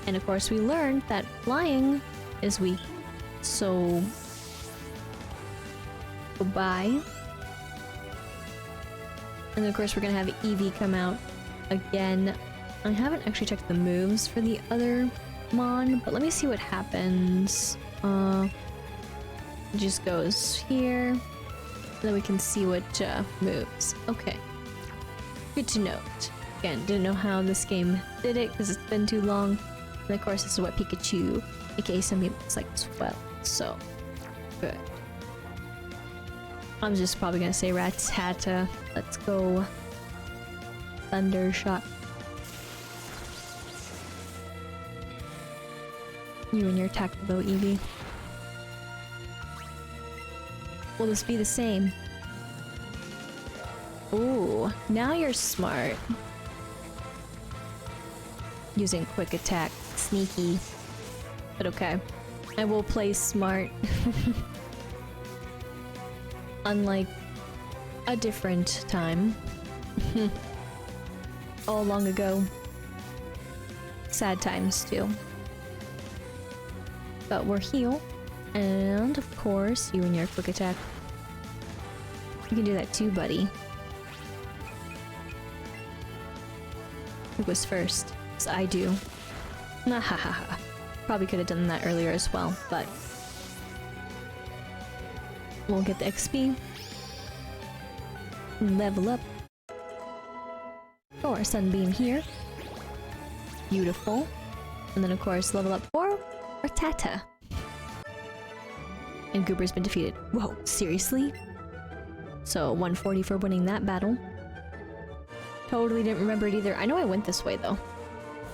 A: And of course we learned that flying is weak, so goodbye. And of course we're gonna have Eevee come out again. I haven't actually checked the moves for the other Mon, but let me see what happens. It just goes here, and then we can see what moves. Okay, good to note. Again, didn't know how this game did it because it's been too long. And of course this is what Pikachu, aka Sunbeam, looks like as well. So, good. I'm just probably gonna say Rattata. Let's go. Thundershock. You and your tactical though, Eevee. Will this be the same? Ooh, now you're smart. Using quick attack. Sneaky. But okay. I will play smart. Unlike a different time. All long ago. Sad times too. But we're heal. And of course, you and your quick attack. You can do that too, buddy. Who goes first? 'Cause I do. Nahahaha. Probably could have done that earlier as well, but we'll get the XP. Level up. Or Sunbeam here. Beautiful. And then of course level up for Rattata. And Goober's been defeated. Whoa, seriously? So 140 for winning that battle. Totally didn't remember it either. I know I went this way though.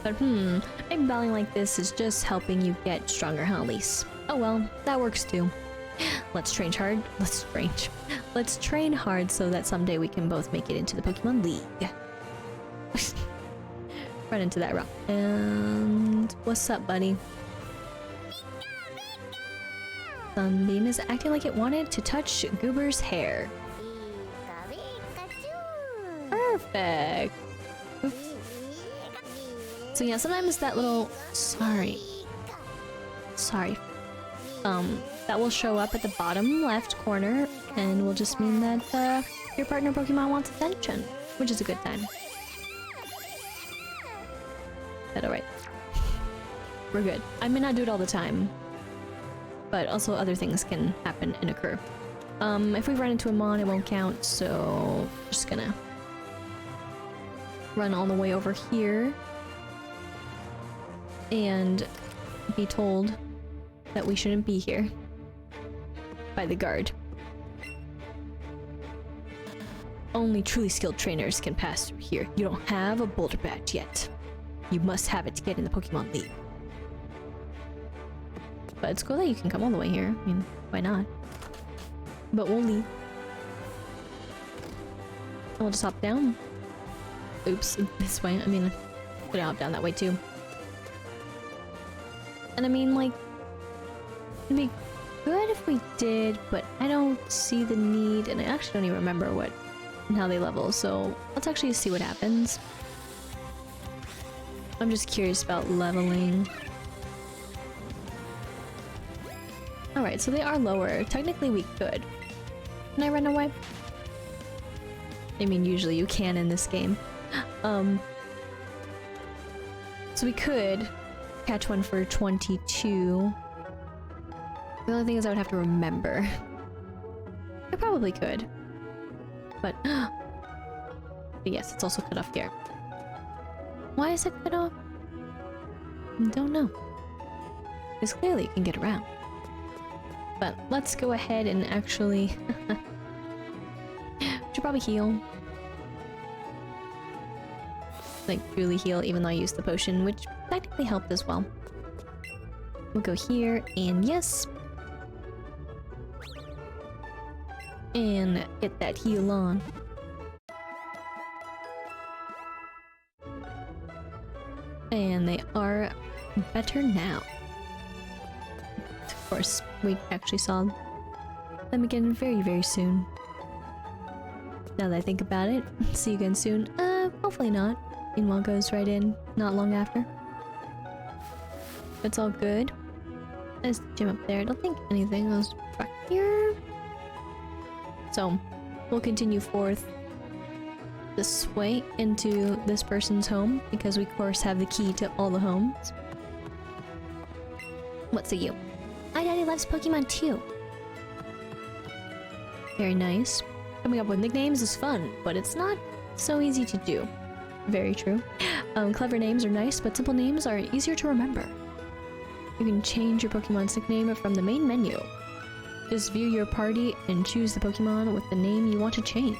A: But maybe battling like this is just helping you get stronger, huh, Lise? Oh well, that works too. Let's train hard. Let's train hard so that someday we can both make it into the Pokemon League. Run into that rock. And what's up, buddy? Sunbeam is acting like it wanted to touch Goober's hair. Perfect. Oops. So yeah, sometimes that little sorry, that will show up at the bottom left corner and will just mean that your partner Pokemon wants attention, which is a good time. That alright? We're good. I may not do it all the time, but also other things can happen and occur. If we run into a Mon, it won't count, so just gonna run all the way over here and be told that we shouldn't be here by the guard. Only truly skilled trainers can pass through here. You don't have a boulder badge yet.
B: you must have it to get in the Pokemon League. But it's cool that you can come all the way here. I mean, why not? But we'll leave. And we'll just hop down. Oops, this way. I mean, I could hop down that way too. And I mean, like, it'd be good if we did, but I don't see the need, and I actually don't even remember what and how they level, so let's actually see what happens. I'm just curious about leveling. Alright, so they are lower. Technically we could. Can I run away? I mean, usually you can in this game. So we could catch one for 22. The only thing is I would have to remember. I probably could. But yes, it's also cut off here. Why is it cut off? Don't know. Because clearly you can get around. But let's go ahead and actually... should probably heal. Like, truly heal, even though I used the potion, which technically helped as well. We'll go here, and yes. And get that heal on. And they are better now. Of course, we actually saw them again very, very soon. Now that I think about it, see you again soon. Hopefully not. Meanwhile goes right in, not long after. It's all good. There's the gym up there. I don't think anything else back here. So, we'll continue forth this way into this person's home, because we of course have the key to all the homes. What say you? My daddy loves Pokemon too. Very nice. Coming up with nicknames is fun, but it's not so easy to do. Very true. Clever names are nice, but simple names are easier to remember. You can change your Pokemon's nickname from the main menu. Just view your party and choose the Pokemon with the name you want to change.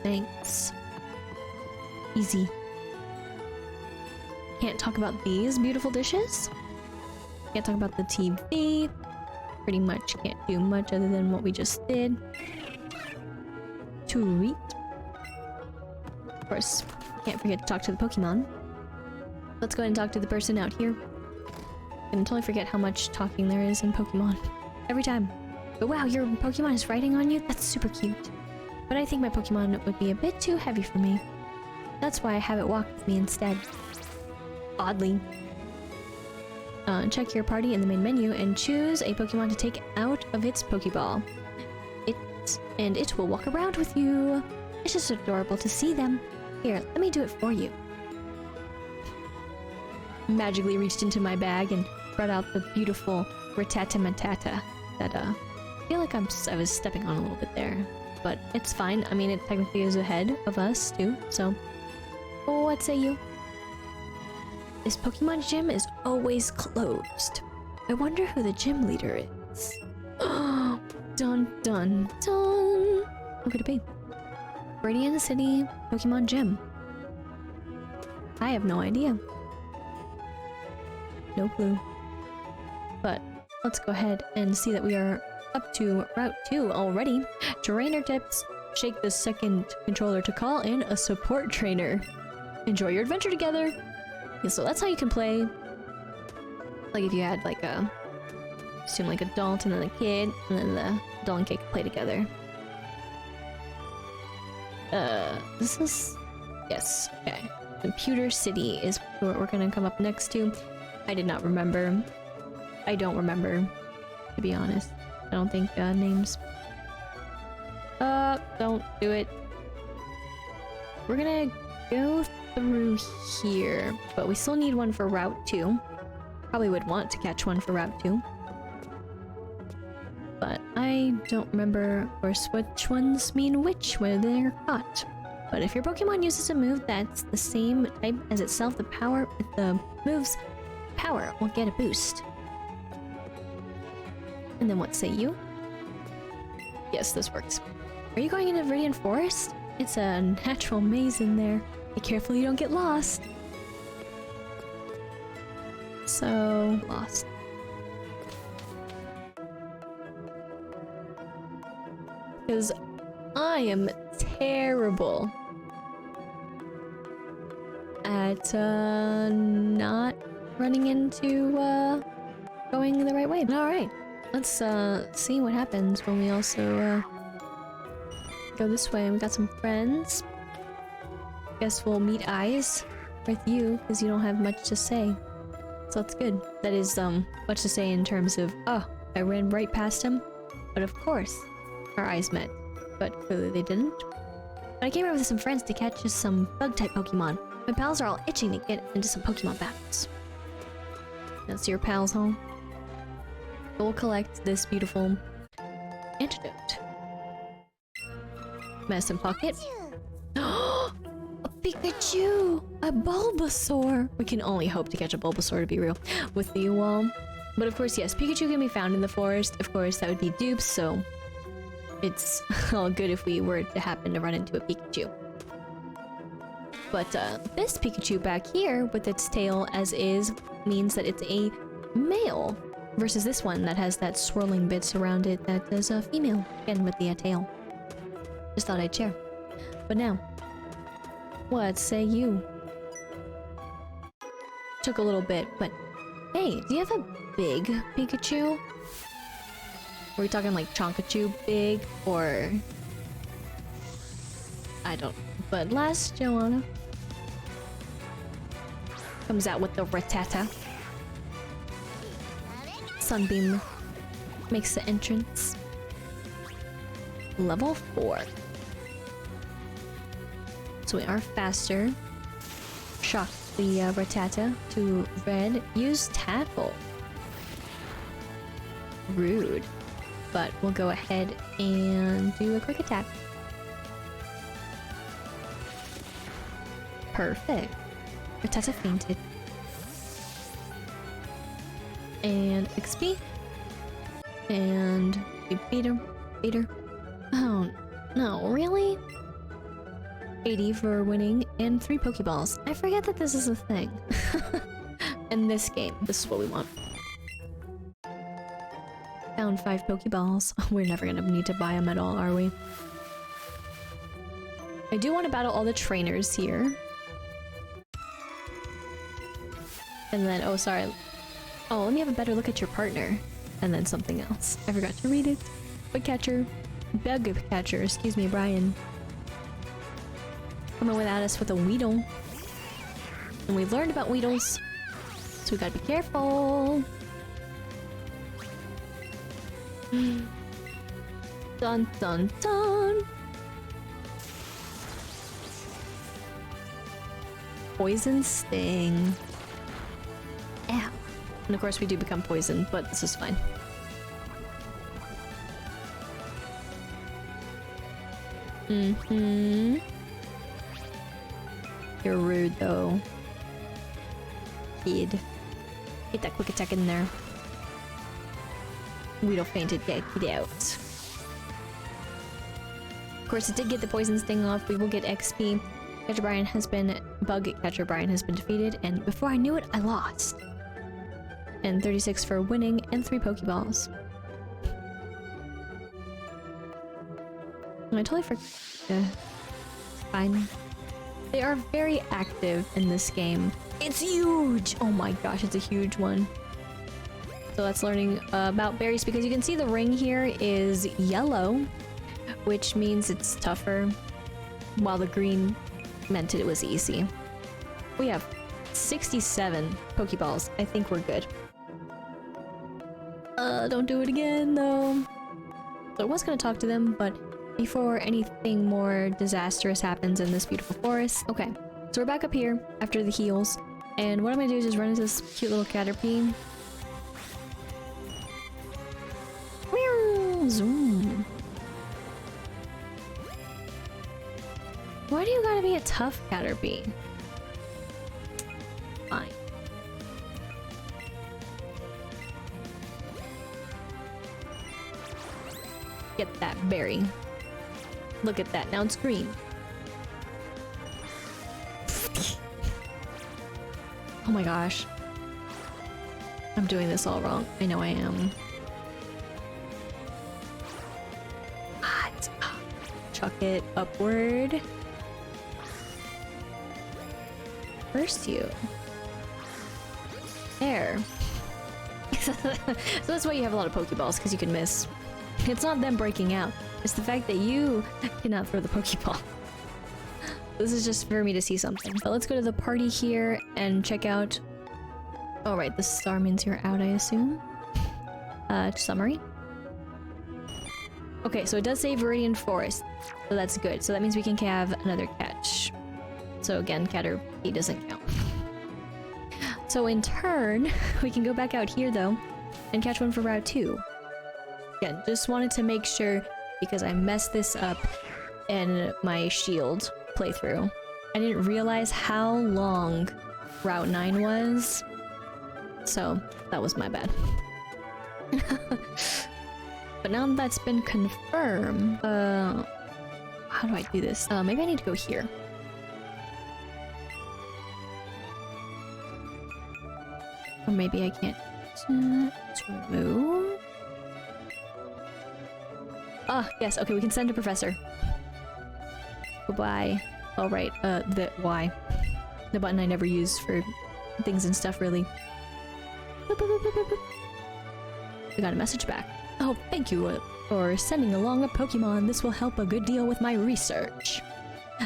B: Thanks. Easy. Can't talk about these beautiful dishes. Can't talk about the TV. Pretty much can't do much other than what we just did. Tweet. Of course, can't forget to talk to the Pokemon. Let's go ahead and talk to the person out here. I can totally forget how much talking there is in Pokemon. Every time. But wow, your Pokemon is riding on you? That's super cute. But I think my Pokemon would be a bit too heavy for me. That's why I have it walk with me instead. Oddly. Check your party in the main menu and choose a Pokemon to take out of its Pokeball. It will walk around with you. It's just adorable to see them. Here, let me do it for you. Magically reached into my bag and brought out the beautiful Rattata Matata that I feel like I was stepping on a little bit there. But it's fine. I mean, it technically is ahead of us too, so what say you? This Pokemon gym is always closed. I wonder who the gym leader is. Dun dun dun. Who could it be? Viridian City Pokemon Gym. I have no idea. No clue. But let's go ahead and see that we are up to Route 2 already. Trainer tips. Shake the second controller to call in a support trainer. Enjoy your adventure together. Yeah, so that's how you can play. Like if you had like a... assume like adult and then a kid, and then the adult and kid can play together. This is... yes, okay. The Pewter City is what we're gonna come up next to. I did not remember. I don't remember, to be honest. I don't think names. Don't do it. We're gonna go through here, but we still need one for Route 2. Probably would want to catch one for Route 2. But I don't remember, of course, which ones mean which when they're caught. But if your Pokemon uses a move that's the same type as itself, the move's power will get a boost. And then what say you? Yes, this works. Are you going into Viridian Forest? It's a natural maze in there. Be careful you don't get lost. So lost. Because I am terrible at not running into going the right way. Alright, let's see what happens when we also go this way. We got some friends. Guess we'll meet eyes with you because you don't have much to say. So that's good. That is much to say in terms of, oh, I ran right past him, but of course our eyes met. But clearly they didn't. But I came over with some friends to catch just some bug-type Pokemon. My pals are all itching to get into some Pokemon battles. That's your pals, huh? We'll collect this beautiful antidote. Medicine pocket. A Pikachu! A Bulbasaur! We can only hope to catch a Bulbasaur, to be real, with the wall. But of course, yes, Pikachu can be found in the forest. Of course, that would be dupes, so it's all good if we were to happen to run into a Pikachu. But this Pikachu back here, with its tail as is, means that it's a male, versus this one that has that swirling bits around it that is a female, again with the tail. Just thought I'd share. But now, what say you? Took a little bit, but hey, do you have a big Pikachu? Are we talking like Chonkachu big, or I don't know. But last Joanna comes out with the Rattata. Sunbeam makes the entrance. Level 4. So we are faster. Shock the Rattata to red. Use tackle. Rude. But we'll go ahead and do a quick attack. Perfect. Rattata fainted. And XP. And we beat her. Beat her. Oh, no, really? 80 for winning and 3 Pokeballs. I forget that this is a thing. In this game, this is what we want. Found 5 Pokeballs. We're never gonna need to buy them at all, are we? I do want to battle all the trainers here. And then, oh, sorry. Oh, let me have a better look at your partner. And then something else. I forgot to read it. Bug catcher. Bug catcher, excuse me, Brian. Coming without us with a Weedle. And we learned about Weedles. So we gotta be careful. Dun dun dun. Poison sting. Ow. And of course we do become poisoned, but this is fine. Mm-hmm. You're rude though. Kid. Get that quick attack in there. Weedle fainted, get out. Of course, it did get the poison sting off. We will get XP. Bug Catcher Brian has been defeated, and before I knew it, I lost. And 36 for winning, and 3 Pokeballs. I totally forgot. Fine. They are very active in this game. It's huge! Oh my gosh, it's a huge one. So that's learning about berries, because you can see the ring here is yellow, which means it's tougher, while the green meant it was easy. We have 67 Pokeballs. I think we're good. Don't do it again, though. So I was gonna talk to them, but before anything more disastrous happens in this beautiful forest. Okay, so we're back up here after the heals, and what I'm gonna do is just run into this cute little Caterpie. Zoom. Why do you gotta be a tough Caterpie? Fine. Get that berry. Look at that, now it's green. Oh my gosh. I'm doing this all wrong. I know I am. What? Chuck it upward. Curse you. There. So that's why you have a lot of Pokeballs, because you can miss. It's not them breaking out. It's the fact that you cannot throw the Pokeball. This is just for me to see something. But let's go to the party here and check out... Oh right, the star means you're out, I assume. Summary. Okay, so it does say Viridian Forest. So that's good. So that means we can have another catch. So again, Caterpie doesn't count. So in turn, we can go back out here though, and catch one for Route 2. Again, just wanted to make sure, because I messed this up in my Shield playthrough. I didn't realize how long Route 9 was, so that was my bad. But now that's been confirmed, how do I do this? Maybe I need to go here. Or maybe I can't. Let's remove. Ah, yes, okay, we can send a professor. Goodbye. Oh, right, the Y. The button I never use for things and stuff, really. Boop, boop, boop, boop, boop, boop. We got a message back. Oh, thank you for sending along a Pokemon. This will help a good deal with my research.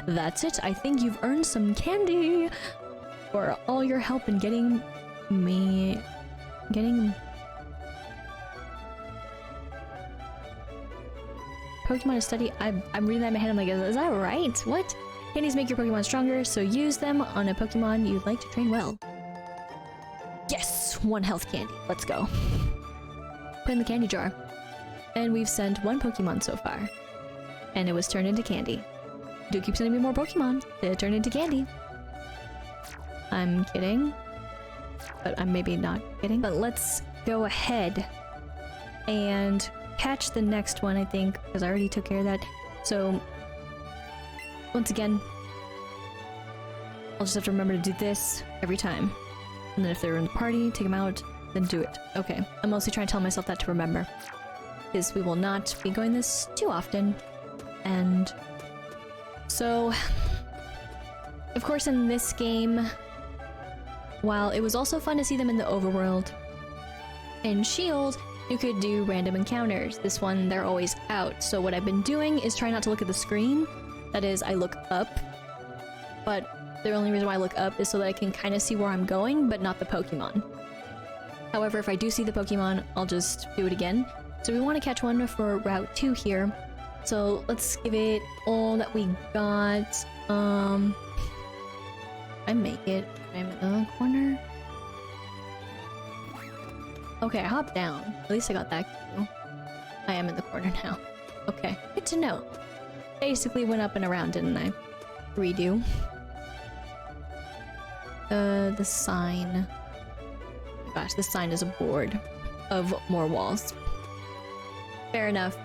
B: That's it. I think you've earned some candy for all your help in getting Pokemon to study. I'm reading that in my head. I'm like, is that right? What? Candies make your Pokemon stronger, so use them on a Pokemon you'd like to train well. Yes! 1 health candy. Let's go. Put in the candy jar. And we've sent 1 Pokemon so far. And it was turned into candy. Do keep sending me more Pokemon. They turn into candy. I'm kidding. But I'm maybe not kidding. But let's go ahead and catch the next one, I think, because I already took care of that. So, once again, I'll just have to remember to do this every time. And then if they're in the party, take them out, then do it. Okay, I'm mostly trying to tell myself that to remember. Because we will not be going this too often. And so, of course, in this game, while it was also fun to see them in the overworld, in Shield, you could do random encounters. This one, they're always out. So what I've been doing is try not to look at the screen. That is, I look up. But the only reason why I look up is so that I can kind of see where I'm going, but not the Pokemon. However, if I do see the Pokemon, I'll just do it again. So we want to catch one for Route 2 here. So let's give it all that we got. I make it. I'm in the corner. Okay, I hopped down. At least I got that cue. I am in the corner now. Okay, good to know. Basically went up and around, didn't I? Redo. The sign. Oh my gosh, the sign is a board of more walls. Fair enough.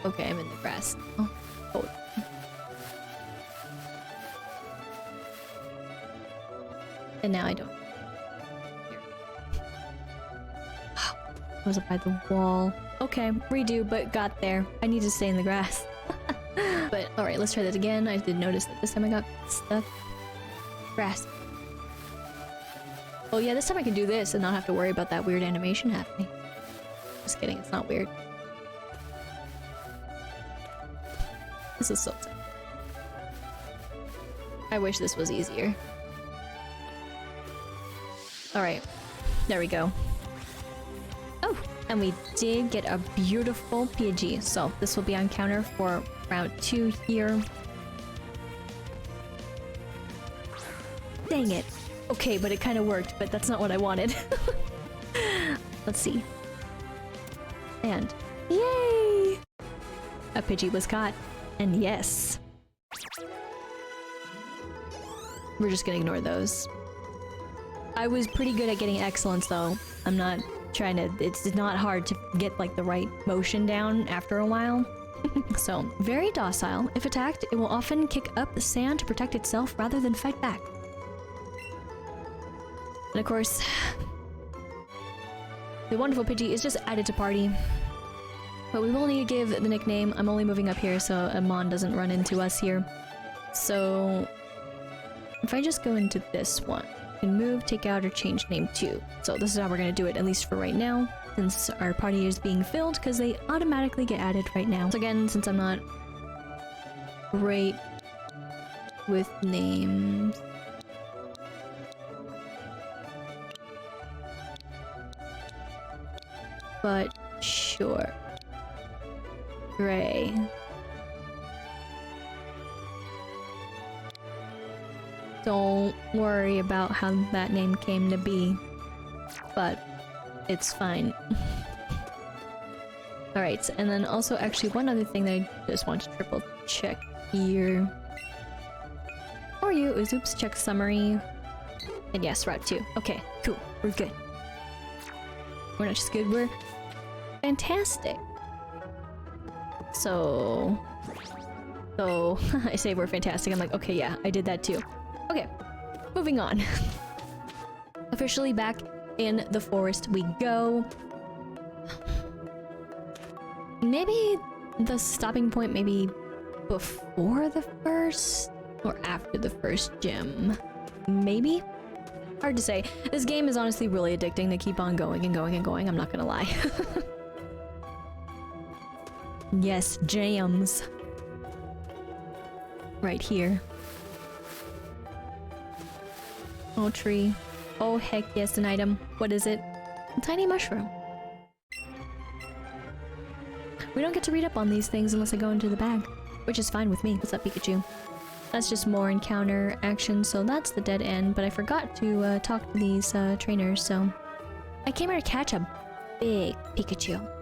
B: Okay, I'm in the grass. Oh. And now I don't. I was up by the wall. Okay, redo, but got there. I need to stay in the grass. But alright, let's try that again. I did notice that this time I got stuck. Grass. Oh yeah, this time I can do this and not have to worry about that weird animation happening. Just kidding, it's not weird. This is so tough. I wish this was easier. Alright, there we go. Oh, and we did get a beautiful Pidgey. So this will be on counter for Route 2 here. Dang it. Okay, but it kind of worked, but that's not what I wanted. Let's see. And yay! A Pidgey was caught. And yes. We're just gonna ignore those. I was pretty good at getting excellence though. I'm not trying to, it's not hard to get like the right motion down after a while. So, very docile. If attacked, it will often kick up the sand to protect itself rather than fight back.
A: And of course, the wonderful Pidgey is just added to party. But we will need to give the nickname. I'm only moving up here so Amon doesn't run into us here. So if I just go into this one, I can move, take out, or change name too. So this is how we're going to do it, at least for right now, since our party is being filled, because they automatically get added right now. So again, since I'm not great with names, but sure. Gray. Don't worry about how that name came to be, but it's fine. Alright, and then also actually one other thing that I just want to triple check here. How are you? Is oops, check summary. And yes, Route 2. Okay, cool. We're good. We're not just good, we're fantastic. So I say we're fantastic. I'm like, okay, yeah, I did that too. Okay, moving on. Officially back in the forest we go. Maybe the stopping point, maybe before the first or after the first gym. Maybe? Hard to say. This game is honestly really addicting to keep on going and going and going, I'm not gonna lie. Yes, jams. Right here. Oh, tree. Oh, heck yes, an item. What is it? A tiny mushroom. We don't get to read up on these things unless I go into the bag, which is fine with me. What's up, Pikachu? That's just more encounter action, so that's the dead end, but I forgot to talk to these trainers, so... I came here to catch a big Pikachu.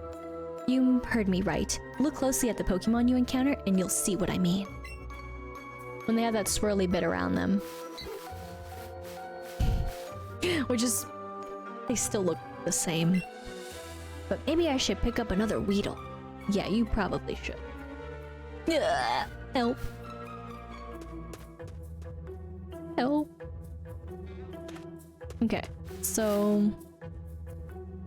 A: You heard me right. Look closely at the Pokemon you encounter and you'll see what I mean. When they have that swirly bit around them. Which is... they still look the same. But maybe I should pick up another Weedle. Yeah, you probably should. Ugh, help. Help. Okay, so...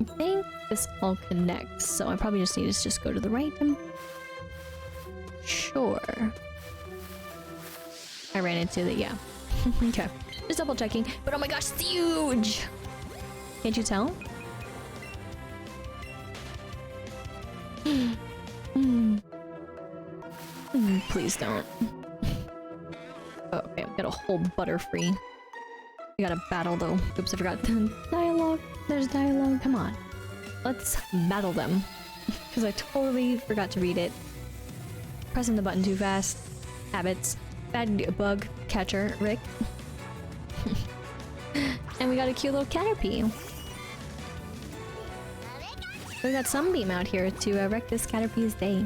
A: I think this all connects, so I probably just need to just go to the right and... Sure. I ran into the... yeah. Okay. Just double checking, but oh my gosh, it's huge! Can't you tell? Please don't. Oh, okay, we got a whole Butterfree. We gotta battle though. Oops, I forgot. Dialogue. There's dialogue. Come on. Let's battle them. Because I totally forgot to read it. Pressing the button too fast. Habits. Bad bug catcher, Rick. And we got a cute little Caterpie. We got Sunbeam out here to wreck this Caterpie's day.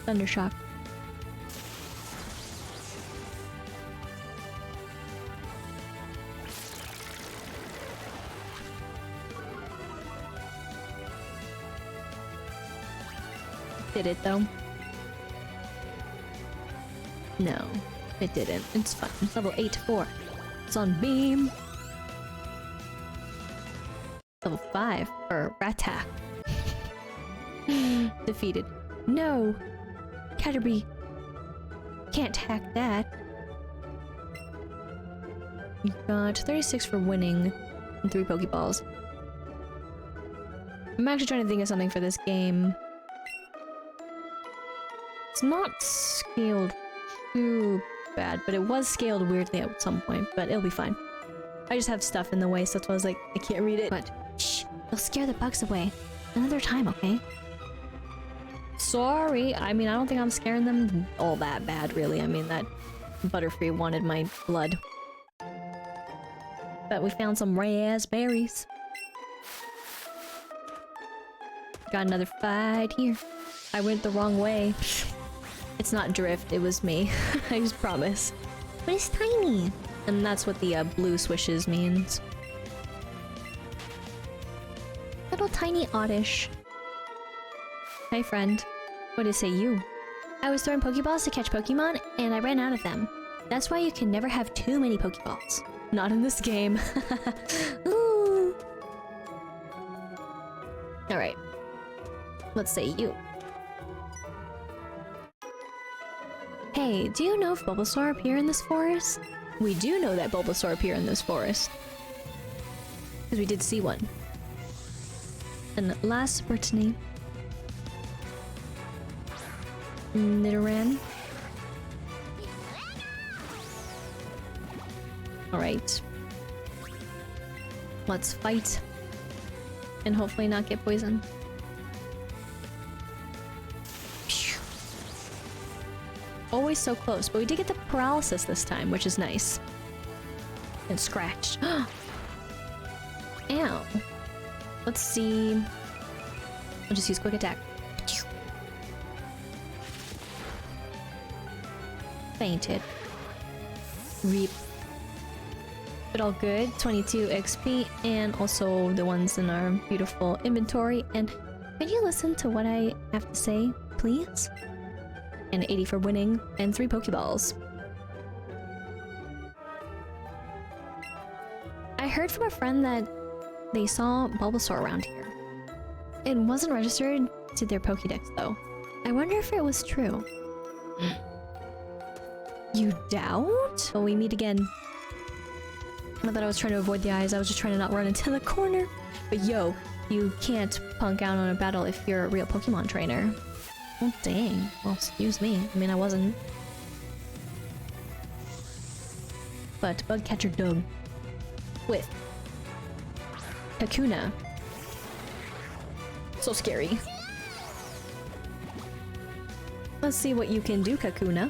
A: Thundershock. Did it though? No, it didn't. It's fine. It's level 8-4. Sunbeam. Level 5 for Rattata. Defeated. No! Caterpie can't hack that. You got 36 for winning and 3 Pokeballs. I'm actually trying to think of something for this game. It's not scaled too bad, but it was scaled weirdly at some point, but it'll be fine. I just have stuff in the way, so that's why I was like, I can't read it. But shh, you'll scare the bugs away. Another time, okay? Sorry, I mean, I don't think I'm scaring them all that bad, really. I mean, that Butterfree wanted my blood. But we found some raspberries. Got another fight here. I went the wrong way. It's not drift, it was me. I just promise. But it's tiny! And that's what the blue swishes means. Little tiny oddish. Hi friend. What did say you? I was throwing Pokeballs to catch Pokemon, and I ran out of them.
B: That's why you can never have too many Pokeballs. Not in this game. Ooh. Alright. Let's say you. Hey, do you know if Bulbasaur appear in this forest? We do know that Bulbasaur appear in this forest. Because we did see one. And last Brittany. Nidoran. Alright. Let's fight. And hopefully not get poisoned. Always so close, but we did get the paralysis this time, which is nice. And scratched. Ow. Let's see. I'll just use quick attack. Fainted. Reap. But all good. 22 XP, and also the ones in our beautiful inventory. And could you listen to what I have to say, please? And 80 for winning, and 3 Pokeballs. I heard from a friend that they saw Bulbasaur around here. It wasn't registered to their Pokédex though. I wonder if it was true. You doubt? Will we meet again? Not that I was trying to avoid the eyes, I was just trying to not run into the corner. But yo, you can't punk out on a battle if you're a real Pokemon trainer. Oh dang. Well, excuse me. I mean, I wasn't. But Bug Catcher Doug. With Kakuna. So scary. Let's see what you can do, Kakuna.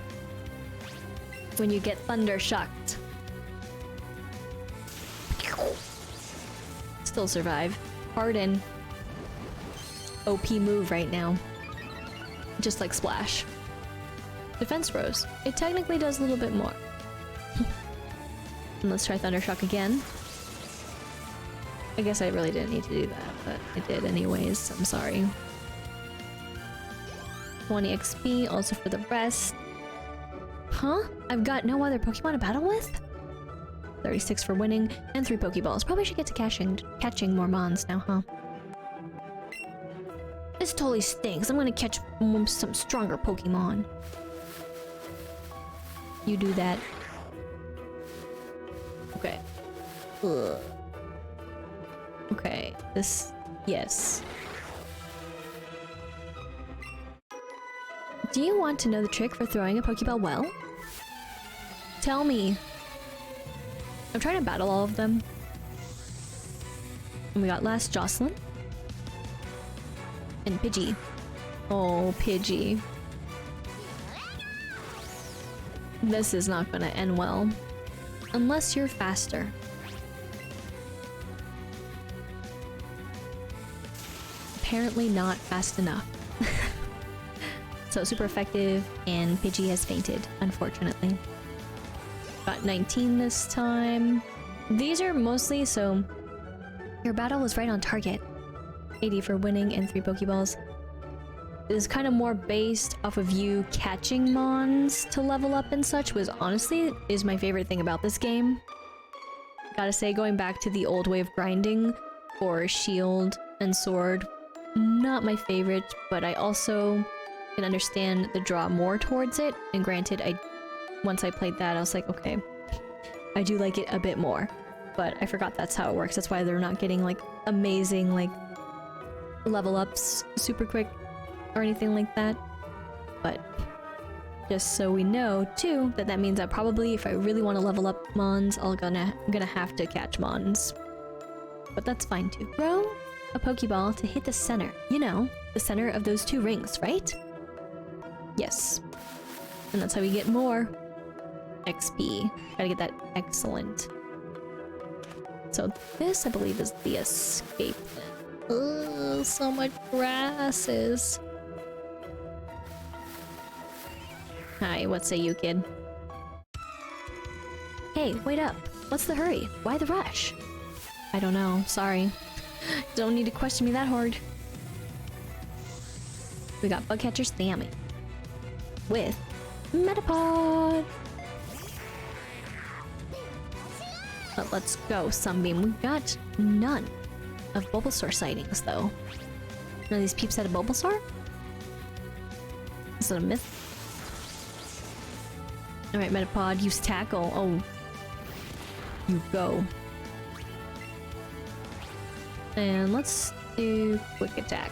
B: When you get thunder shocked. Still survive. Harden. OP move right now. Just like Splash. Defense rose. It technically does a little bit more. And let's try Thunder Shock again. I guess I really didn't need to do that, but I did anyways. I'm sorry. 20 XP, also for the rest. Huh? I've got no other Pokemon to battle with? 36 for winning, and 3 Pokeballs. Probably should get to catching more Mons now, huh? This totally stinks. I'm gonna catch some stronger Pokemon. You do that. Okay. Ugh. Okay, this... yes. Do you want to know the trick for throwing a Pokeball well? Tell me. I'm trying to battle all of them. And we got last Jocelyn. And Pidgey. Oh, Pidgey. This is not gonna end well. Unless you're faster. Apparently not fast enough. So super effective, and Pidgey has fainted, unfortunately. Got 19 this time. These are mostly so... Your battle was right on target. 80 for winning and 3 Pokeballs. This is kind of more based off of you catching Mons to level up and such, was honestly is my favorite thing about this game. Gotta say, going back to the old way of grinding for Shield and Sword, not my favorite, but I also can understand the draw more towards it. And granted, once I played that, I was like, okay, I do like it a bit more. But I forgot that's how it works. That's why they're not getting like amazing like level ups super quick or anything like that. But just so we know too, that means that probably if I really want to level up Mons, I'm gonna have to catch Mons. But that's fine too. Throw a Pokeball to hit the center. You know, the center of those 2 rings, right? Yes. And that's how we get more XP. Gotta get that excellent. So this, I believe, is the escape. Ugh, so much grasses. Hi, what say you, kid? Hey, wait up. What's the hurry? Why the rush? I don't know. Sorry. Don't need to question me that hard. We got Bugcatcher Sammy with Metapod. But let's go, Sunbeam. We got none of Bulbasaur sightings, though. None of these peeps had a Bulbasaur? Is that a myth? Alright, Metapod, use Tackle. Oh. You go. And let's do Quick Attack.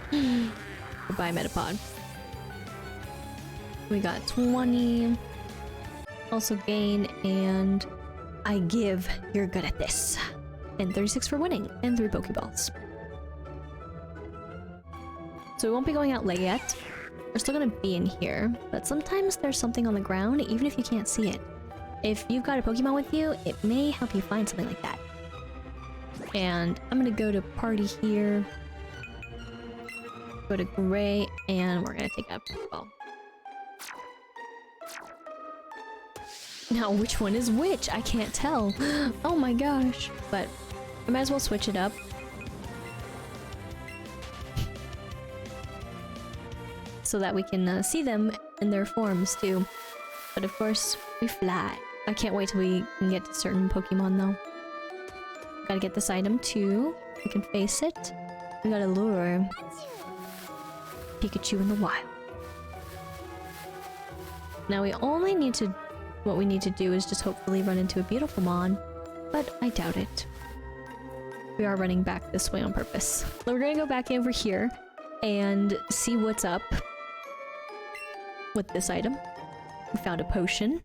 B: Goodbye, Metapod. We got 20. Also gain, and I give. You're good at this. And 36 for winning, and 3 Pokeballs. So we won't be going out late yet. We're still gonna be in here, but sometimes there's something on the ground, even if you can't see it. If you've got a Pokemon with you, it may help you find something like that. And I'm gonna go to party here. Go to Gray, and we're gonna take a Pokeball. Now, which one is which? I can't tell. Oh my gosh. But I might as well switch it up. So that we can see them in their forms too. But of course, we fly. I can't wait till we can get to certain Pokemon though. Gotta get this item too. We can face it. We gotta lure Pikachu in the wild. Now we only need to... What we need to do is just hopefully run into a beautiful Mon, but I doubt it. We are running back this way on purpose. We're gonna go back over here and see what's up with this item. We found a potion.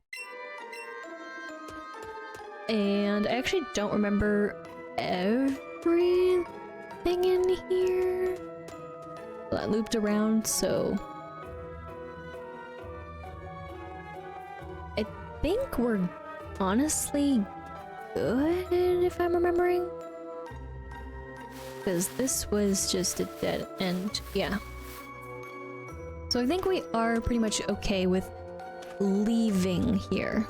B: And I actually don't remember everything in here. Well, I looped around, so... I think we're honestly good, if I'm remembering. Because this was just a dead end, yeah. So I think we are pretty much okay with leaving here.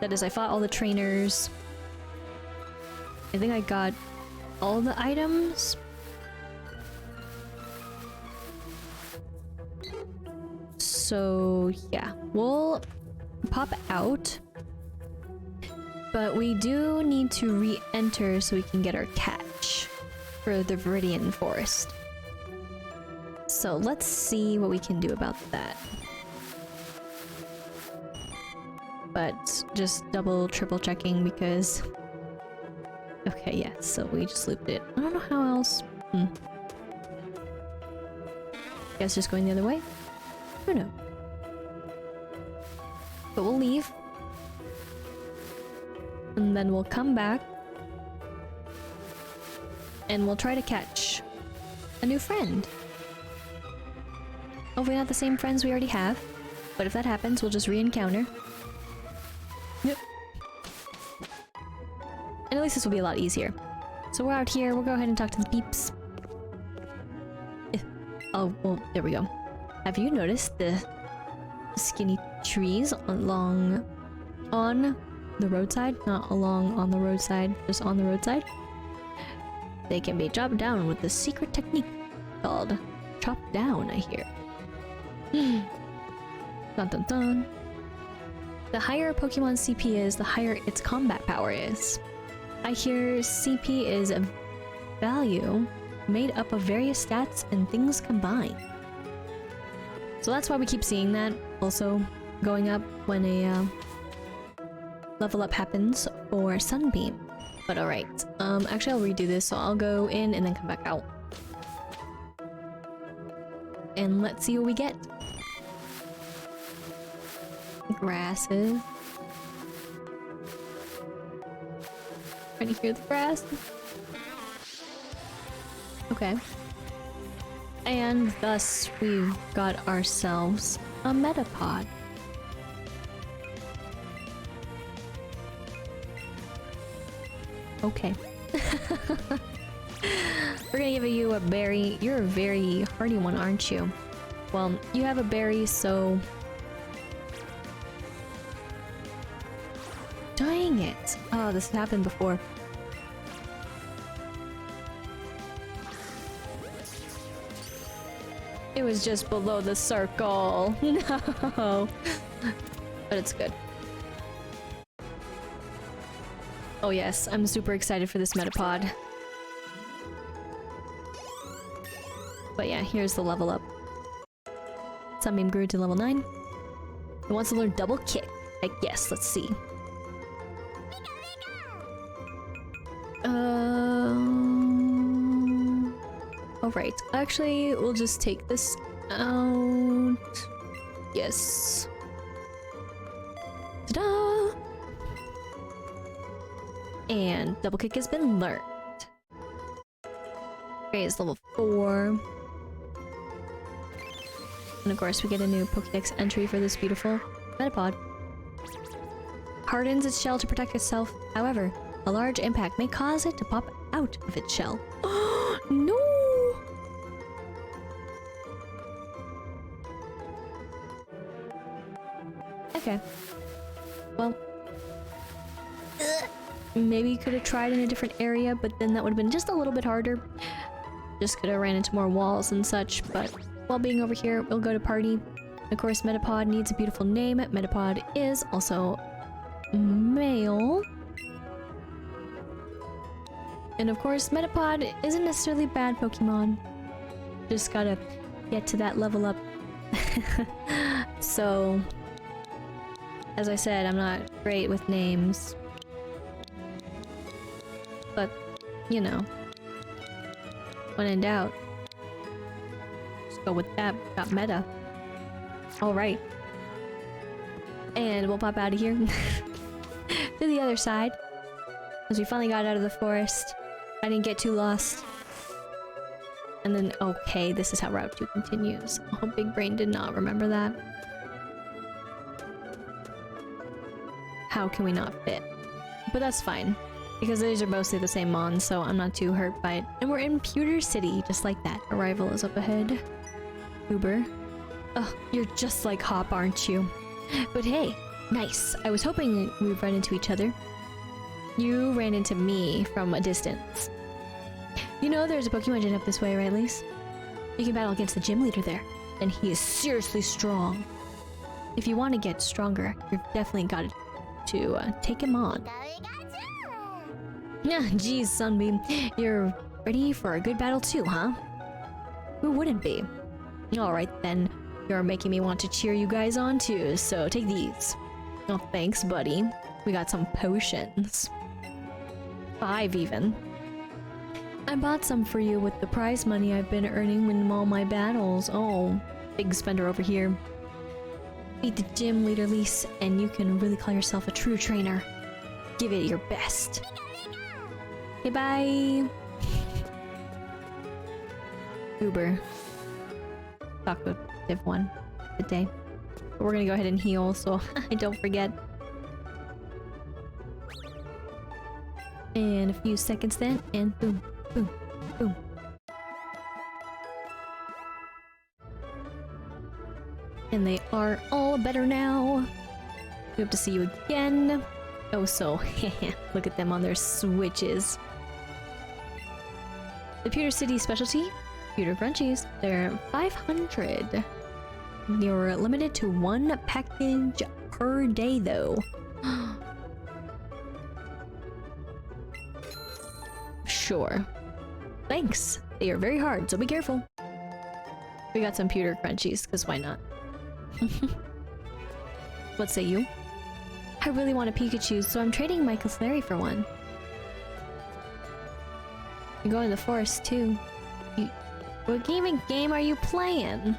B: That is, I fought all the trainers. I think I got all the items. So yeah, we'll pop out. But we do need to re-enter so we can get our catch for the Viridian Forest. So let's see what we can do about that. But just double, triple checking because... Okay, yeah, so we just looped it. I don't know how else. Guess just going the other way? Who knows? But we'll leave. And then we'll come back. And we'll try to catch a new friend. Hopefully not the same friends we already have. But if that happens, we'll just re-encounter. Yep. And at least this will be a lot easier. So we're out here, we'll go ahead and talk to the peeps. Oh, well, there we go. Have you noticed the skinny trees along on the roadside? Not along on the roadside, just on the roadside? They can be chopped down with the secret technique called chop down, I hear. Dun dun dun. The higher Pokemon's CP is, the higher its combat power is. I hear CP is a value made up of various stats and things combined. So that's why we keep seeing that also going up when a level up happens for Sunbeam. But alright, actually I'll redo this, so I'll go in and then come back out. And let's see what we get. Grasses. Trying to hear the grass. Okay. And thus we've got ourselves a Metapod. Okay. We're gonna give you a berry. You're a very hardy one, aren't you? Well, you have a berry, so... Dang it! Oh, this happened before. It was just below the circle. No. But it's good. Oh yes, I'm super excited for this Metapod. But yeah, here's the level up. Sunbeam grew to level 9. It wants to learn double kick. Heck yes, let's see. Alright, actually, we'll just take this out. Yes. Ta-da! And double kick has been learned. Okay, it's level 4. And of course, we get a new Pokédex entry for this beautiful Metapod. Hardens its shell to protect itself. However, a large impact may cause it to pop out of its shell. No! Okay. Well, maybe you could have tried in a different area, but then that would have been just a little bit harder. Just could have ran into more walls and such, but while being over here, we'll go to party. Of course, Metapod needs a beautiful name. Metapod is also male. And of course, Metapod isn't necessarily a bad Pokemon. Just gotta get to that level up. So, as I said, I'm not great with names. But, you know, when in doubt, just go with that. Got meta. Alright. And we'll pop out of here to the other side. As we finally got out of the forest. I didn't get too lost. And then, okay, this is how Route 2 continues. Oh, Big Brain did not remember that. How can we not fit? But that's fine. Because these are mostly the same mons, so I'm not too hurt by it. And we're in Pewter City, just like that. Arrival is up ahead. Uber. Oh, you're just like Hop, aren't you? But hey, nice. I was hoping we'd run into each other. You ran into me from a distance. You know there's a Pokemon gym up this way, right, Lise? You can battle against the gym leader there. And he is seriously strong. If you want to get stronger, you've definitely got to take him on. Yeah, geez, Sunbeam. You're ready for a good battle too, huh? Who wouldn't be? Alright then. You're making me want to cheer you guys on too, so take these. Oh, thanks, buddy. We got some potions. 5 even. I bought some for you with the prize money I've been earning in all my battles. Oh, big spender over here. Beat the gym leader, Lise, and you can really call yourself a true trainer. Give it your best. Okay, bye. Uber. Talkative one. Good day. But we're gonna go ahead and heal, so I don't forget. And a few seconds then, and boom, boom, boom. And they are all better now. We hope to see you again. Oh, so, look at them on their switches. The Pewter City specialty, Pewter Crunchies. They're 500. You're limited to 1 package per day, though. Sure. Thanks. They are very hard, so be careful. We got some Pewter Crunchies, because why not? What say you? I really want a Pikachu, so I'm trading my Caslari for one. You're going to the forest, too. What game are you playing?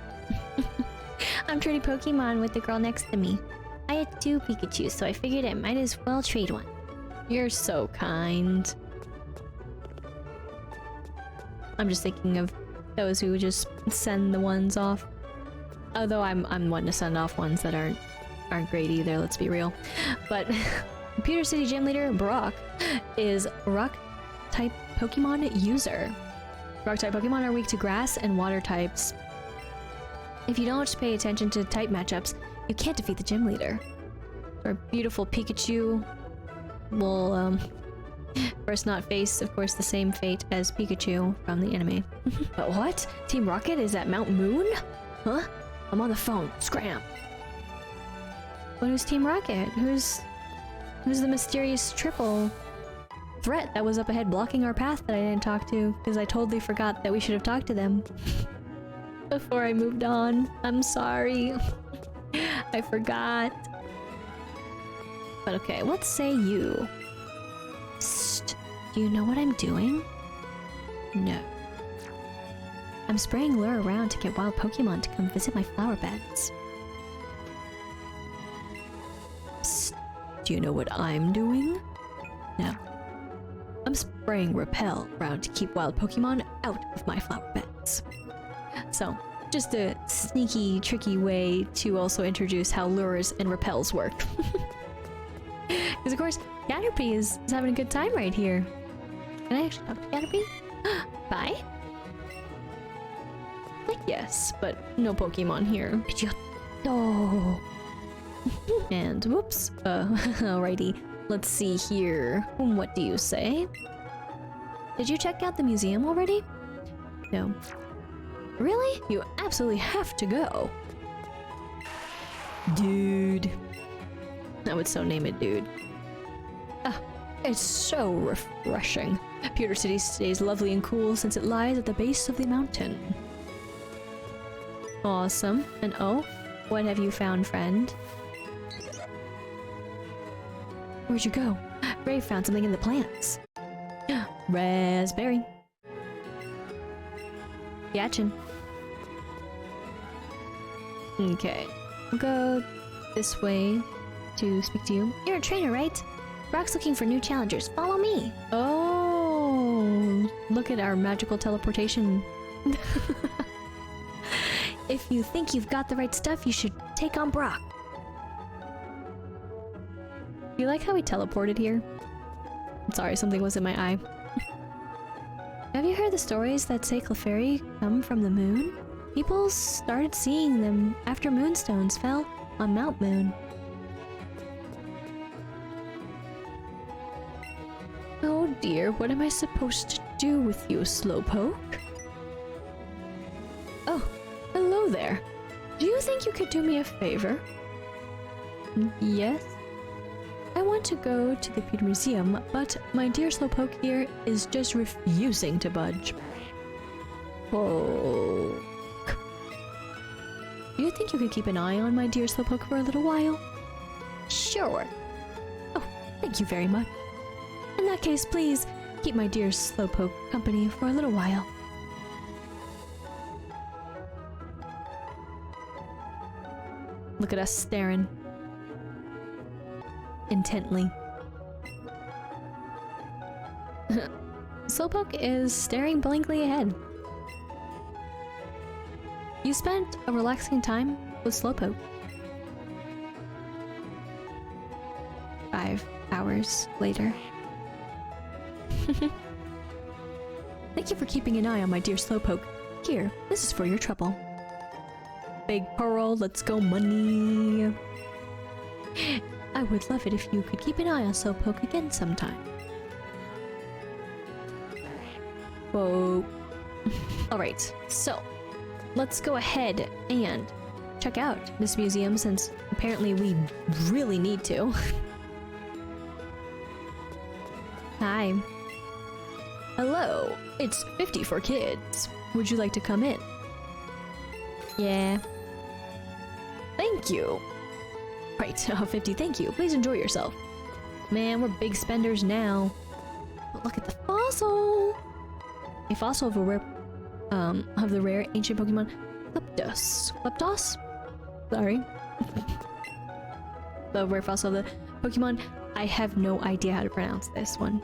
B: I'm trading Pokemon with the girl next to me. I had 2 Pikachu, so I figured I might as well trade one. You're so kind. I'm just thinking of those who would just send the ones off. Although I'm one to send off ones that aren't great either, let's be real. But Pewter City Gym Leader Brock is Rock-type Pokemon user. Rock-type Pokemon are weak to grass and water types. If you don't pay attention to type matchups, you can't defeat the gym leader. Our beautiful Pikachu will First not face, of course, the same fate as Pikachu from the anime. But what? Team Rocket is at Mount Moon? Huh? I'm on the phone. Scram. But who's Team Rocket? Who's the mysterious triple threat that was up ahead blocking our path that I didn't talk to? Because I totally forgot that we should have talked to them before I moved on. I'm sorry. I forgot. But okay, let's say you. Psst. Do you know what I'm doing? No. I'm spraying lure around to get wild Pokemon to come visit my flower beds. Psst. Do you know what I'm doing? No. I'm spraying repel around to keep wild Pokemon out of my flower beds. So, just a sneaky, tricky way to also introduce how lures and repels work. Because of course, Caterpie is having a good time right here. Can I actually talk to Caterpie? Bye? Like yes, but no Pokemon here. Pidgeotto. And whoops. Alrighty. Let's see here. What do you say? Did you check out the museum already? No. Really? You absolutely have to go. Dude. I would so name it Dude. Ah, it's so refreshing. Pewter City stays lovely and cool since it lies at the base of the mountain. Awesome. And oh, what have you found, friend? Where'd you go? Ray found something in the plants. Raspberry. Yachin. Okay. We'll go this way to speak to you. You're a trainer, right? Brock's looking for new challengers. Follow me. Oh, look at our magical teleportation. If you think you've got the right stuff, you should take on Brock. You like how we teleported here? I'm sorry, something was in my eye. Have you heard the stories that say Clefairy come from the moon? People started seeing them after moonstones fell on Mount Moon. Oh dear, what am I supposed to do with you, Slowpoke? Oh, hello there. Do you think you could do me a favor? Yes? I want to go to the Pewter Museum, but my dear Slowpoke here is just refusing to budge. Poke. Do you think you could keep an eye on my dear Slowpoke for a little while? Sure. Oh, thank you very much. In that case, please keep my dear Slowpoke company for a little while. Look at us staring. Intently. Slowpoke is staring blankly ahead. You spent a relaxing time with Slowpoke. 5 hours later. Thank you for keeping an eye on my dear Slowpoke. Here, this is for your trouble. Big Pearl, let's go money. I would love it if you could keep an eye on Slowpoke again sometime. Whoa. Alright, so let's go ahead and check out this museum since apparently we really need to. Hi. Hello, it's 50 for kids. Would you like to come in? Yeah. Thank you. Right, 50, thank you. Please enjoy yourself. Man, we're big spenders now. But look at the fossil! A fossil of the rare ancient Pokemon Leptos. Leptos? Sorry. The rare fossil of the Pokemon. I have no idea how to pronounce this one.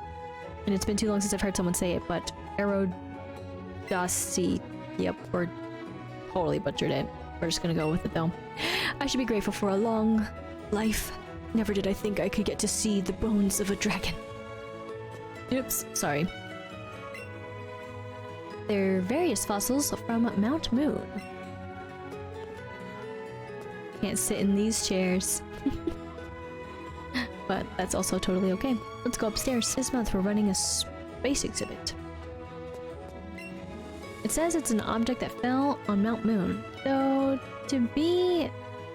B: And it's been too long since I've heard someone say it, but Aerodacty. Yep, we're totally butchered it. We're just gonna go with it though. I should be grateful for a long life. Never did I think I could get to see the bones of a dragon. Oops, sorry. There are various fossils from Mount Moon. Can't sit in these chairs. but that's also totally okay. Let's go upstairs. This month we're running a space exhibit. It says it's an object that fell on Mount Moon, though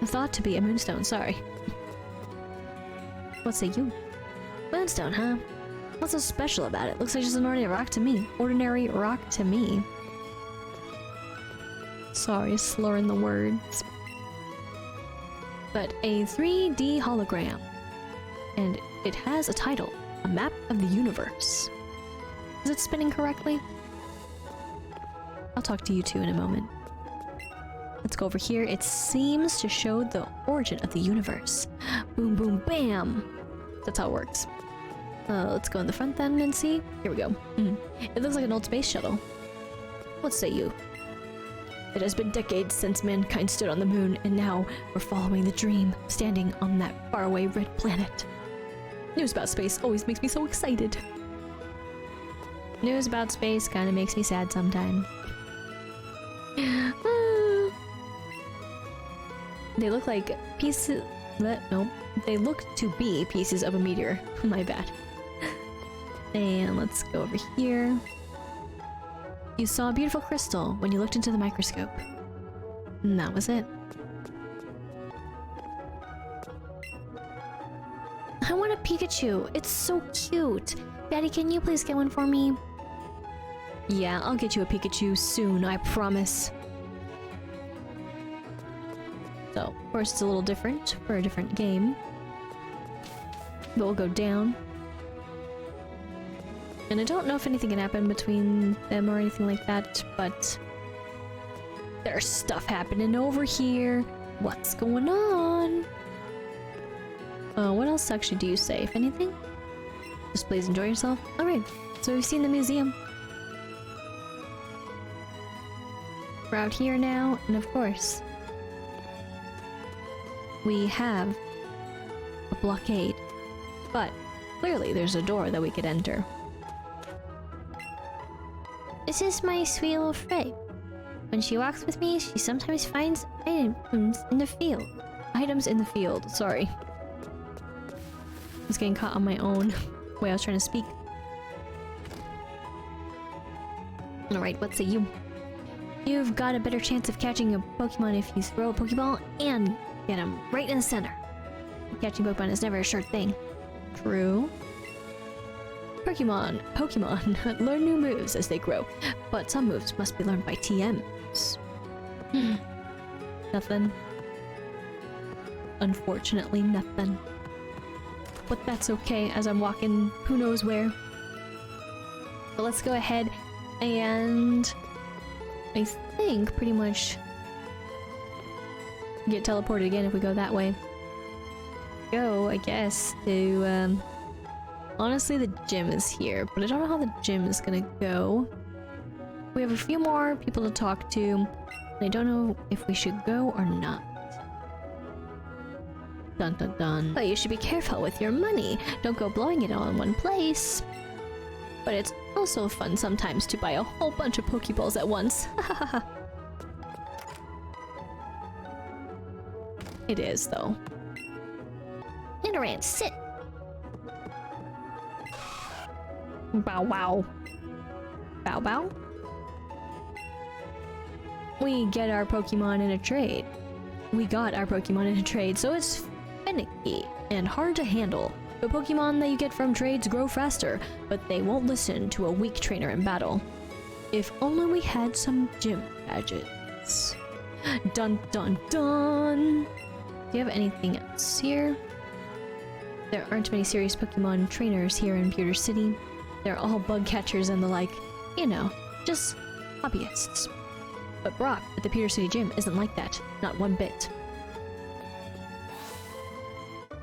B: thought to be a moonstone, sorry. What say you? Moonstone, huh? What's so special about it? Looks like just an ordinary rock to me. Ordinary rock to me. Sorry, slurring the words. But a 3D hologram. And it has a title. A map of the universe. Is it spinning correctly? I'll talk to you two in a moment. Let's go over here. It seems to show the origin of the universe. Boom, boom, bam! That's how it works. Let's go in the front then and see. Here we go. It looks like an old space shuttle. What say you? It has been decades since mankind stood on the moon, and now we're following the dream, standing on that faraway red planet. News about space always makes me so excited. News about space kind of makes me sad sometimes. They look like pieces... No, they look to be pieces of a meteor. My bad. And let's go over here. You saw a beautiful crystal when you looked into the microscope. And that was it. I want a Pikachu. It's so cute. Daddy, can you please get one for me? Yeah, I'll get you a Pikachu soon, I promise. So, of course it's a little different for a different game. But we'll go down. And I don't know if anything can happen between them or anything like that, but there's stuff happening over here. What's going on? What else actually do you say, if anything? Just please enjoy yourself. Alright, so we've seen the museum. We're out here now, and of course, we have a blockade. But clearly there's a door that we could enter. This is my sweet little Frey. When she walks with me, she sometimes finds items in the field. Items in the field, sorry. I was getting caught on my own way I was trying to speak. Alright, what say you? You've got a better chance of catching a Pokemon if you throw a Pokeball and get him right in the center. Catching Pokemon is never a sure thing. True. Pokemon learn new moves as they grow, but some moves must be learned by TMs. Nothing. Unfortunately, nothing. But that's okay, as I'm walking who knows where. But let's go ahead and I think pretty much get teleported again if we go that way. Go, I guess, to honestly the gym is here, but I don't know how the gym is gonna go. We have a few more people to talk to, and I don't know if we should go or not. Dun dun dun. But you should be careful with your money. Don't go blowing it all in one place. But it's also fun sometimes to buy a whole bunch of Pokeballs at once. It is, though. Nidoran, sit! Bow wow. Bow bow? We get our Pokemon in a trade. We got our Pokemon in a trade, so it's finicky and hard to handle. The Pokemon that you get from trades grow faster, but they won't listen to a weak trainer in battle. If only we had some gym gadgets. Dun dun dun! Do you have anything else here? There aren't many serious Pokemon trainers here in Pewter City. They're all bug catchers and the like. You know, just hobbyists. But Brock at the Pewter City gym isn't like that. Not one bit.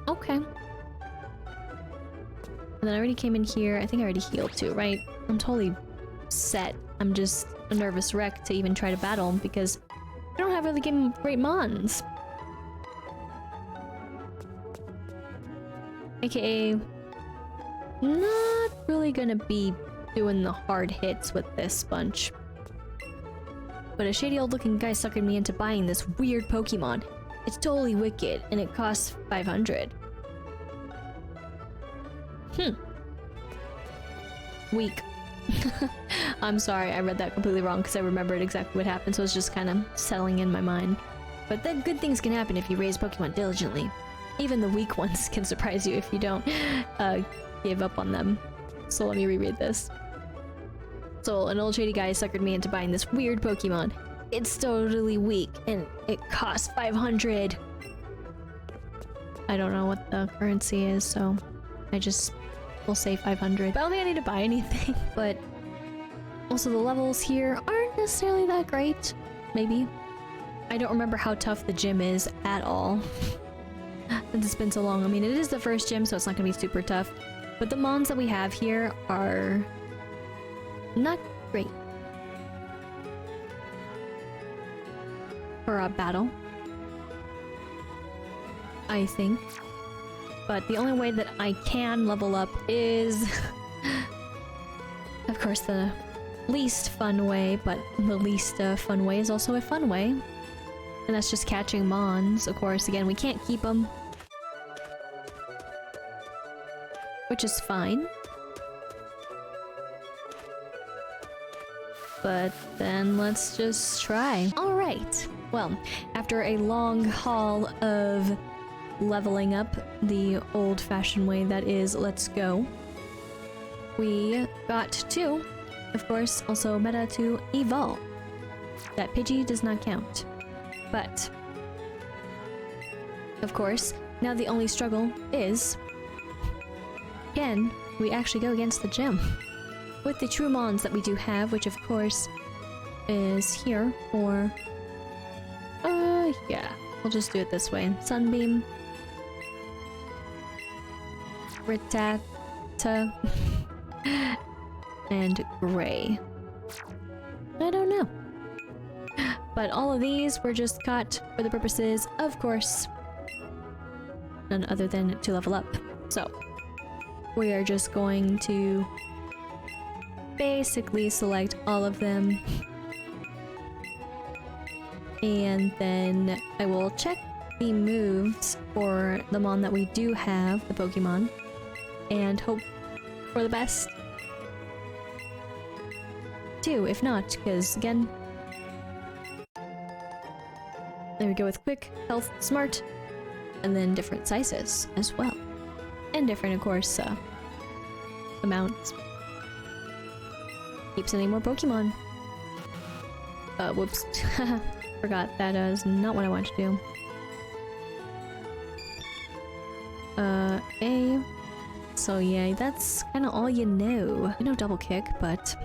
B: Okay. And then I already came in here. I think I already healed too, right? I'm totally set. I'm just a nervous wreck to even try to battle because I don't have really great mons. AKA, not really gonna be doing the hard hits with this bunch. But a shady old looking guy suckered me into buying this weird Pokemon. It's totally wicked and it costs 500. Weak. I'm sorry, I read that completely wrong because I remembered exactly what happened, so it's just kind of settling in my mind. But then good things can happen if you raise Pokemon diligently. Even the weak ones can surprise you if you don't give up on them. So let me reread this. So an old shady guy suckered me into buying this weird Pokemon. It's totally weak and it costs 500. I don't know what the currency is, so I just will say 500. But I don't think I need to buy anything. But also the levels here aren't necessarily that great. Maybe. I don't remember how tough the gym is at all. It's been so long. I mean, it is the first gym, so it's not gonna be super tough. But the mons that we have here are not great for a battle, I think. But the only way that I can level up is, of course, the least fun way, but the least fun way is also a fun way. And that's just catching mons, of course. Again, we can't keep them, which is fine. But then let's just try. Alright, well, after a long haul of leveling up the old-fashioned way that is let's go, we got to, of course, also meta to evolve. That Pidgey does not count. But, of course, now the only struggle is, can we actually go against the gym? With the true mons that we do have, which of course is here, or yeah, we'll just do it this way. Sunbeam, Rattata, and Gray. I don't know. But all of these were just caught for the purposes, of course, none other than to level up. So, we are just going to basically select all of them. And then I will check the moves for the mon that we do have, the Pokemon, and hope for the best. Too, if not, because again, there we go with quick, health, smart, and then different sizes as well. And different, of course, amounts. Keep sending more Pokemon. Whoops. Forgot that is not what I wanted to do. A. So yeah, that's kind of all you know. You know double kick, but...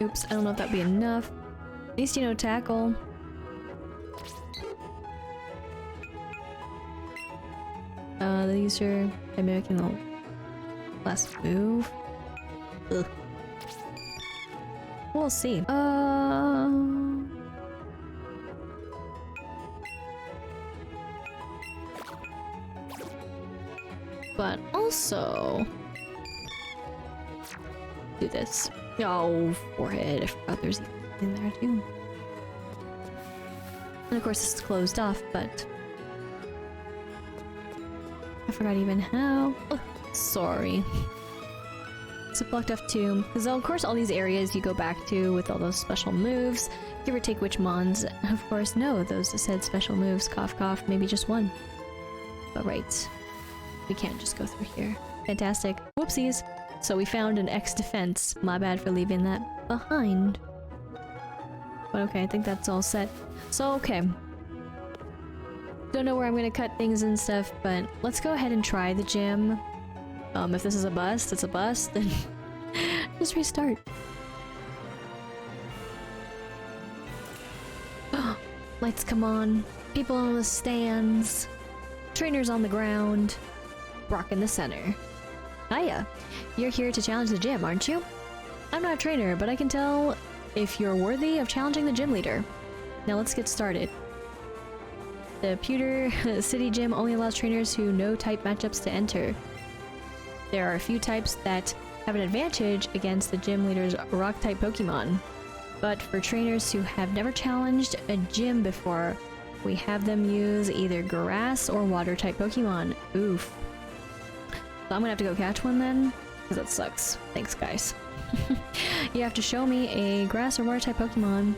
B: Oops, I don't know if that'd be enough. At least you know tackle. These are... I'm making the last move. Ugh. We'll see. But also... do this. Oh, forehead. I forgot there's in there too. And of course this is closed off, but... I forgot even how. Oh, sorry. So blocked off too, because of course all these areas you go back to with all those special moves, give or take which mons, of course know those said special moves, cough cough, maybe just one. But right, we can't just go through here. Fantastic. Whoopsies! So we found an X defense, my bad for leaving that behind. But okay, I think that's all set. So okay. Don't know where I'm gonna cut things and stuff, but let's go ahead and try the gym. If this is a bust, it's a bust, then just restart. Lights come on, people on the stands, trainers on the ground, Brock in the center. Hiya, you're here to challenge the gym, aren't you? I'm not a trainer, but I can tell if you're worthy of challenging the gym leader. Now let's get started. The Pewter City gym only allows trainers who know type matchups to enter. There are a few types that have an advantage against the gym leader's rock-type Pokemon. But for trainers who have never challenged a gym before, we have them use either grass or water-type Pokemon. Oof. So I'm gonna have to go catch one then, because that sucks. Thanks, guys. You have to show me a grass or water type Pokemon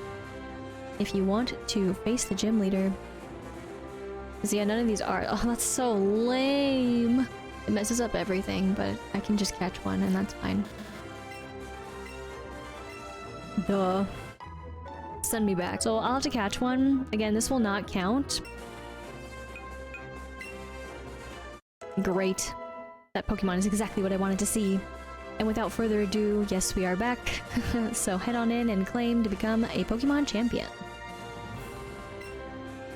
B: if you want to face the gym leader. Because yeah, none of these are. Oh, that's so lame. It messes up everything, but I can just catch one and that's fine. Duh. Send me back. So I'll have to catch one. Again, this will not count. Great. That Pokemon is exactly what I wanted to see. And without further ado, yes, we are back. So head on in and claim to become a Pokemon champion.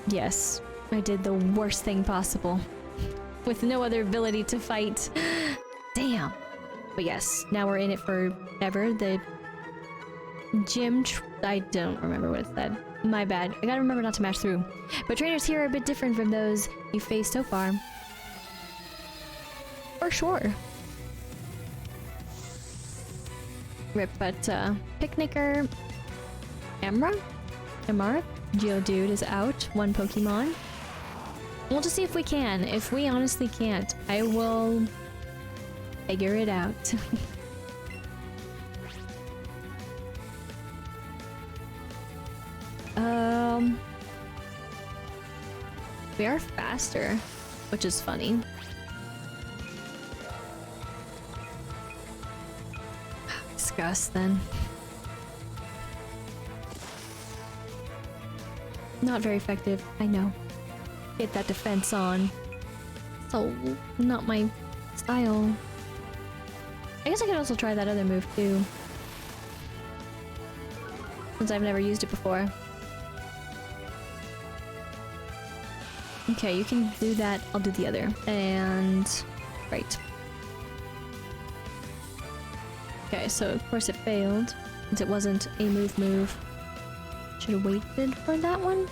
B: Yes, I did the worst thing possible. With no other ability to fight. Damn. But yes, now we're in it forever. The gym I don't remember what it said. My bad. I gotta remember not to mash through. But trainers here are a bit different from those you've faced so far. For sure. Rip, but Picnicker Amara? Geodude is out. One Pokemon. We'll just see if we can. If we honestly can't, I will figure it out. We are faster, which is funny. Discuss then. Not very effective, I know. Get that defense on. So, not my style. I guess I could also try that other move too. Since I've never used it before. Okay, you can do that, I'll do the other. And... right. Okay, so of course it failed, since it wasn't a move. Should have waited for that one?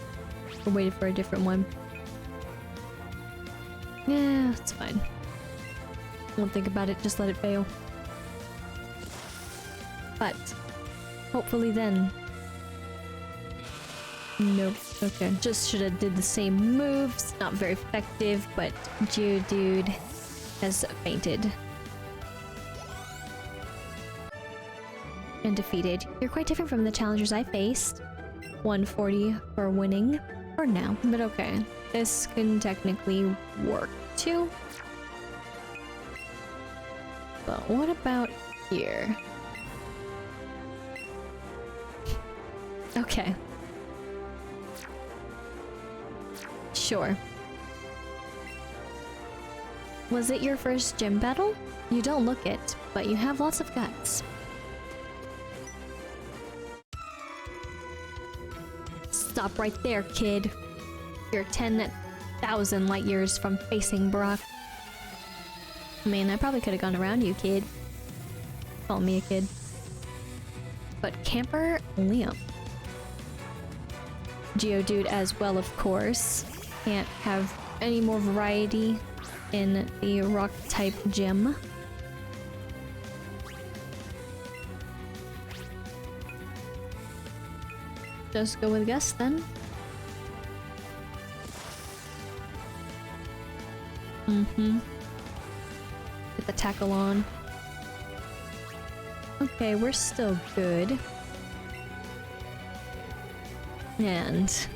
B: Or waited for a different one? Yeah, it's fine. Don't think about it, just let it fail. But, hopefully then... Nope. Okay. Just should have did the same moves. Not very effective, but Geodude has fainted. And defeated. You're quite different from the challengers I faced. 140 for winning for now. But okay. This can technically work too. But what about here? Okay. Sure. Was it your first gym battle? You don't look it, but you have lots of guts. Stop right there, kid. You're 10,000 light years from facing Brock. I mean, I probably could have gone around you, kid. Call me a kid. But Camper Liam. Geodude as well, of course. Can't have any more variety in the rock type gym. Just go with Gus then. Get the tackle on. Okay, we're still good. And...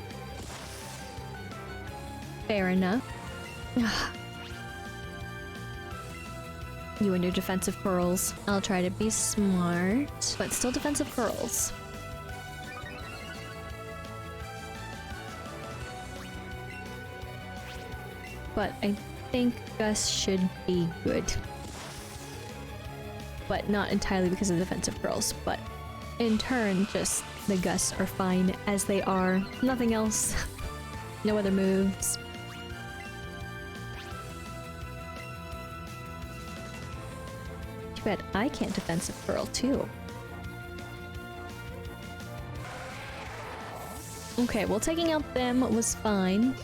B: fair enough. You and your defensive pearls. I'll try to be smart, but still defensive pearls. But I think Gus should be good. But not entirely because of defensive pearls, but in turn, just the Gus are fine as they are. Nothing else. No other moves. Too bad I can't defensive pearl too. Okay, well taking out them was fine.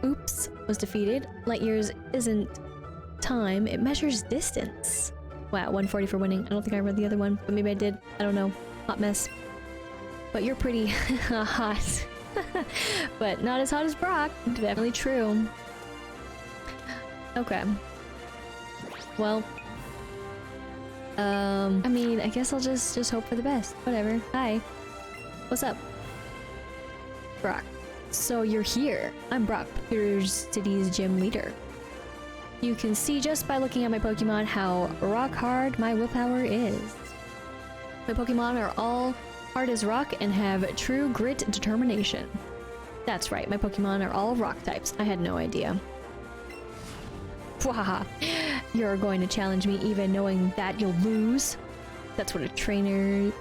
B: Oops, was defeated. Light years isn't time, it measures distance. Wow, 140 for winning. I don't think I read the other one, but maybe I did. I don't know. Hot mess. But you're pretty hot. But not as hot as Brock. Definitely true. Okay. Well. I mean, I guess I'll just hope for the best. Whatever. Hi. What's up? Brock. So you're here. I'm Brock, Pewter City's gym leader. You can see just by looking at my Pokemon how rock hard my willpower is. My Pokemon are all hard as rock and have true grit and determination. That's right, my Pokemon are all rock types. I had no idea. Wahaha. You're going to challenge me even knowing that you'll lose? That's what a trainer's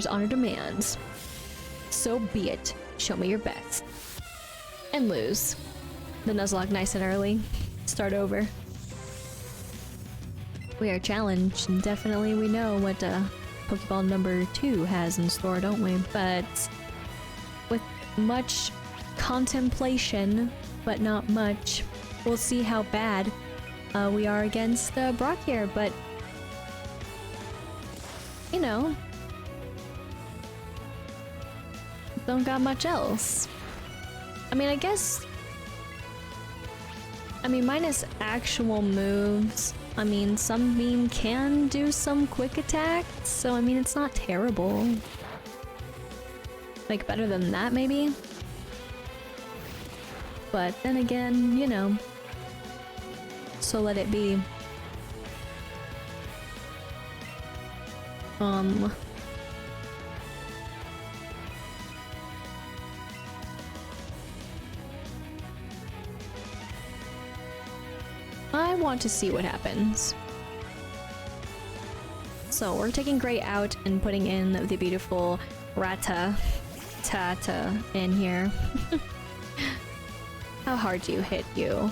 B: honor demands. So be it. Show me your best. And lose. The Nuzlocke nice and early. Start over. We are challenged, and definitely we know what Pokeball number 2 has in store, don't we? But with much contemplation, but not much, we'll see how bad we are against Brock here, but you know, don't got much else. I mean, I guess, minus actual moves, I mean, Sunbeam can do some quick attacks, so I mean, it's not terrible. Like, better than that, maybe? But then again, you know, so let it be. I want to see what happens. So we're taking Gray out and putting in the beautiful Tata in here. How hard do you hit you?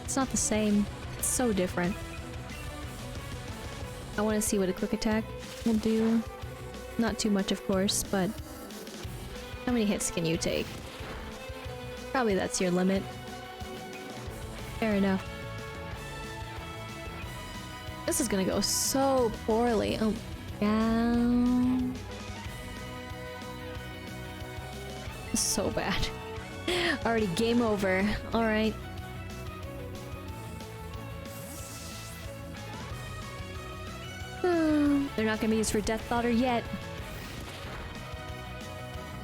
B: It's not the same. It's so different. I want to see what a quick attack will do. Not too much, of course, but how many hits can you take? Probably that's your limit. Fair enough. This is gonna go so poorly. Oh, yeah. So bad. Already game over. Alright. They're not gonna be used for Death Fodder yet.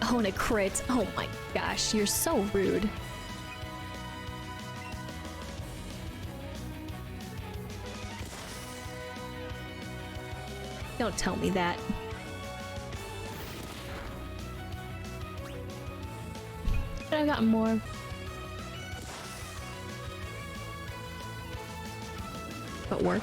B: Oh, and a crit. Oh my gosh, you're so rude. Don't tell me that. But I've gotten more. But work.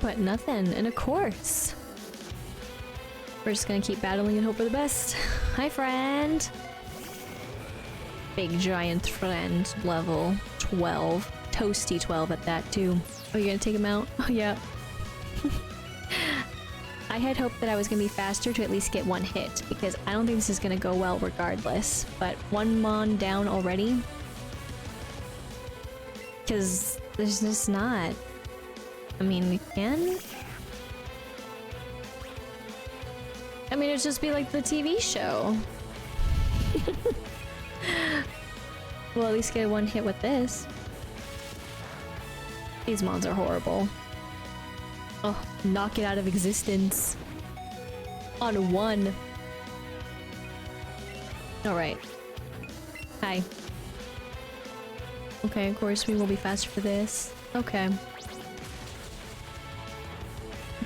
B: But nothing, and of course. We're just gonna keep battling and hope for the best. Hi, friend. Big giant friend, level 12. Toasty 12 at that, too. Oh, you're gonna take him out? Oh, yeah. I had hoped that I was gonna be faster to at least get one hit, because I don't think this is gonna go well regardless. But one Mon down already? Because there's just not. I mean, we can? I mean, it'd just be like the TV show. We'll at least get one hit with this. These mons are horrible. Oh, knock it out of existence. On one. Alright. Hi. Okay, of course we will be faster for this. Okay.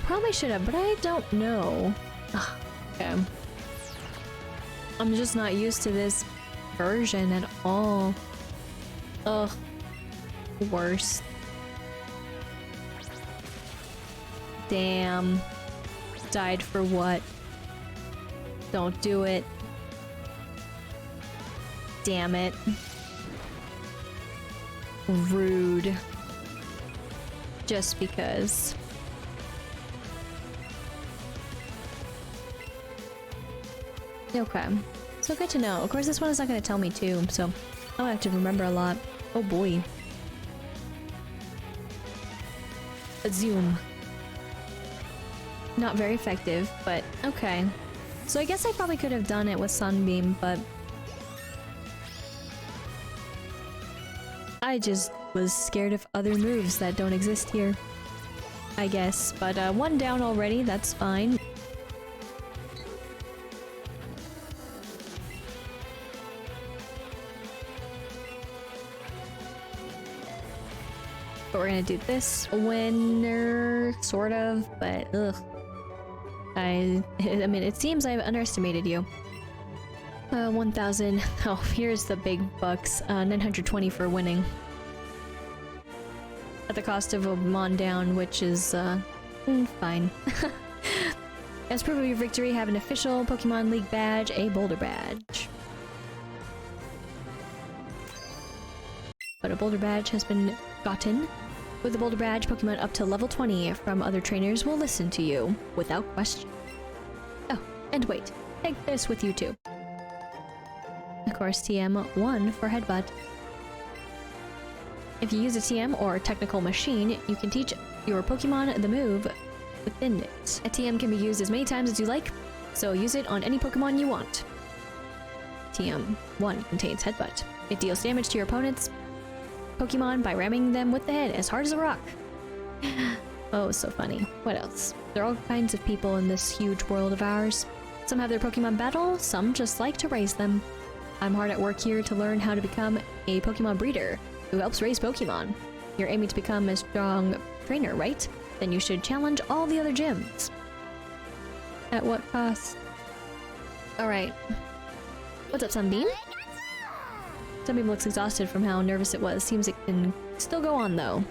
B: Probably should have, but I don't know. Ugh, okay. I'm just not used to this version at all. Ugh. Worst. Damn. Died for what? Don't do it. Damn it. Rude. Just because. Okay. So good to know. Of course, this one is not going to tell me too, so I'll have to remember a lot. Oh boy. A zoom. Not very effective, but okay. So I guess I probably could have done it with Sunbeam, but I just was scared of other moves that don't exist here, I guess. But one down already, that's fine. But we're gonna do this winner, sort of, but ugh. I mean, it seems I've underestimated you. 1,000. Oh, here's the big bucks. 920 for winning. At the cost of a Mon down, which is, fine. As proof of your victory, have an official Pokemon League badge, a Boulder badge. But a Boulder badge has been gotten. With the Boulder badge, Pokemon up to level 20 from other trainers will listen to you without question. Oh, and wait, take this with you too. Of course, TM1 for Headbutt. If you use a TM or technical machine, you can teach your Pokemon the move within it. A TM can be used as many times as you like, so use it on any Pokemon you want. TM1 contains Headbutt. It deals damage to your opponent's Pokemon by ramming them with the head as hard as a rock. Oh, so funny. What else? There are all kinds of people in this huge world of ours. Some have their Pokemon battle, some just like to raise them. I'm hard at work here to learn how to become a Pokemon breeder who helps raise Pokemon. You're aiming to become a strong trainer, right? Then you should challenge all the other gyms. At what cost? Alright. What's up, Sunbeam? Sunbeam looks exhausted from how nervous it was. Seems it can still go on, though.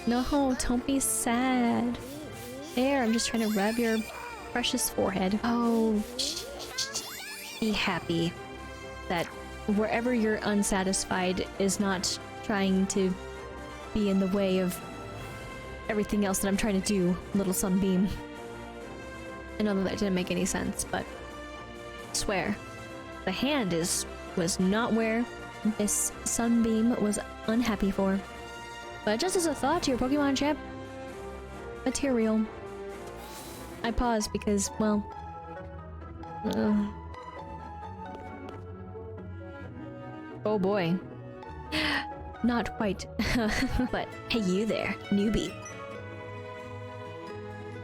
B: No, don't be sad. There, I'm just trying to rub your precious forehead. Oh, be happy that wherever you're unsatisfied is not trying to be in the way of everything else that I'm trying to do, little Sunbeam. I know that didn't make any sense, but I swear, the hand was not where this Sunbeam was unhappy for. But just as a thought to your Pokemon champ material. I paused because, well... Oh boy. Not quite. But hey, you there, newbie.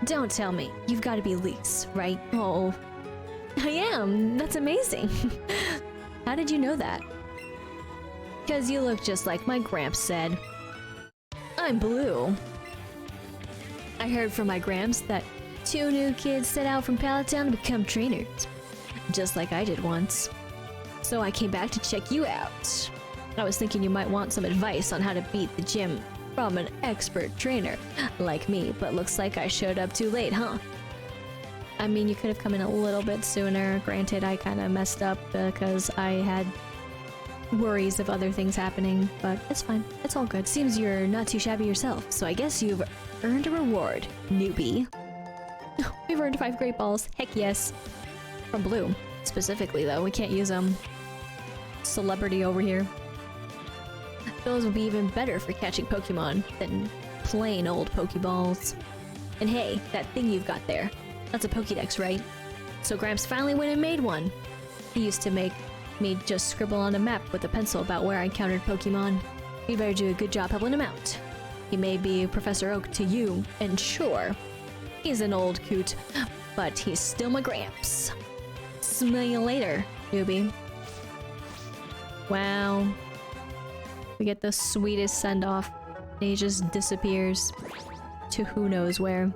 B: Don't tell me. You've got to be Lise, right? Oh, I am. That's amazing. How did you know that? Because you look just like my Gramps said. I'm Blue. I heard from my Gramps that 2 new kids set out from Pallet Town to become trainers. Just like I did once. So I came back to check you out. I was thinking you might want some advice on how to beat the gym from an expert trainer like me, but looks like I showed up too late, huh? I mean, you could have come in a little bit sooner. Granted, I kind of messed up because I had worries of other things happening, but it's fine. It's all good. Seems you're not too shabby yourself, so I guess you've earned a reward, newbie. We've earned 5 great balls. Heck yes. From Blue. Specifically, though. We can't use them. Celebrity over here. Those will be even better for catching Pokemon than plain old Pokeballs. And hey, that thing you've got there. That's a Pokédex, right? So Gramps finally went and made one. He used to make me just scribble on a map with a pencil about where I encountered Pokemon. You'd better do a good job helping him out. He may be Professor Oak to you, and sure, he's an old coot, but he's still my Gramps. Smell you later, newbie. Wow. We get the sweetest send-off. And he just disappears to who knows where.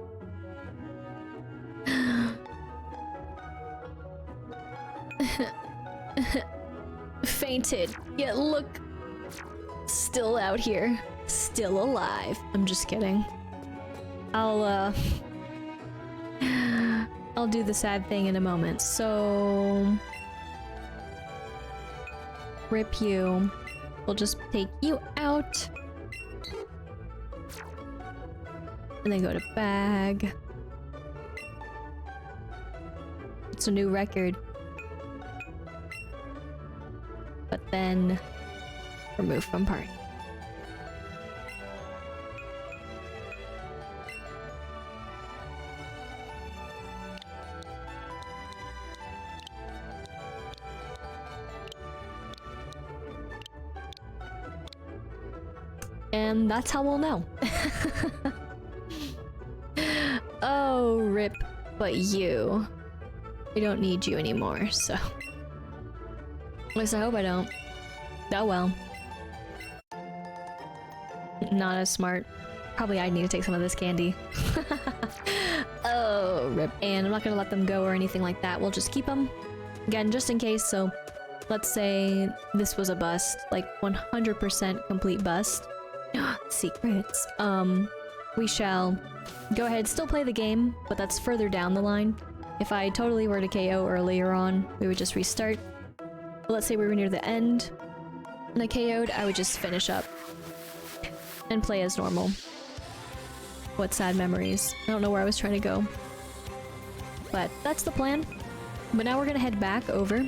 B: Fainted, yet look, still out here, still alive. I'm just kidding. I'll do the sad thing in a moment. So rip you. We'll just take you out. And then go to bag. It's a new record. But then remove from party. And that's how we'll know. Oh, rip. But you. I don't need you anymore, so. At least I hope I don't. Oh well. Not as smart. Probably I need to take some of this candy. Oh, rip. And I'm not gonna let them go or anything like that. We'll just keep them. Again, just in case, so let's say this was a bust. Like 100% complete bust. Secrets. We shall go ahead, still play the game, but that's further down the line. If I totally were to KO earlier on, we would just restart. But let's say we were near the end and I KO'd, I would just finish up and play as normal. What sad memories. I don't know where I was trying to go. But that's the plan. But now we're gonna head back over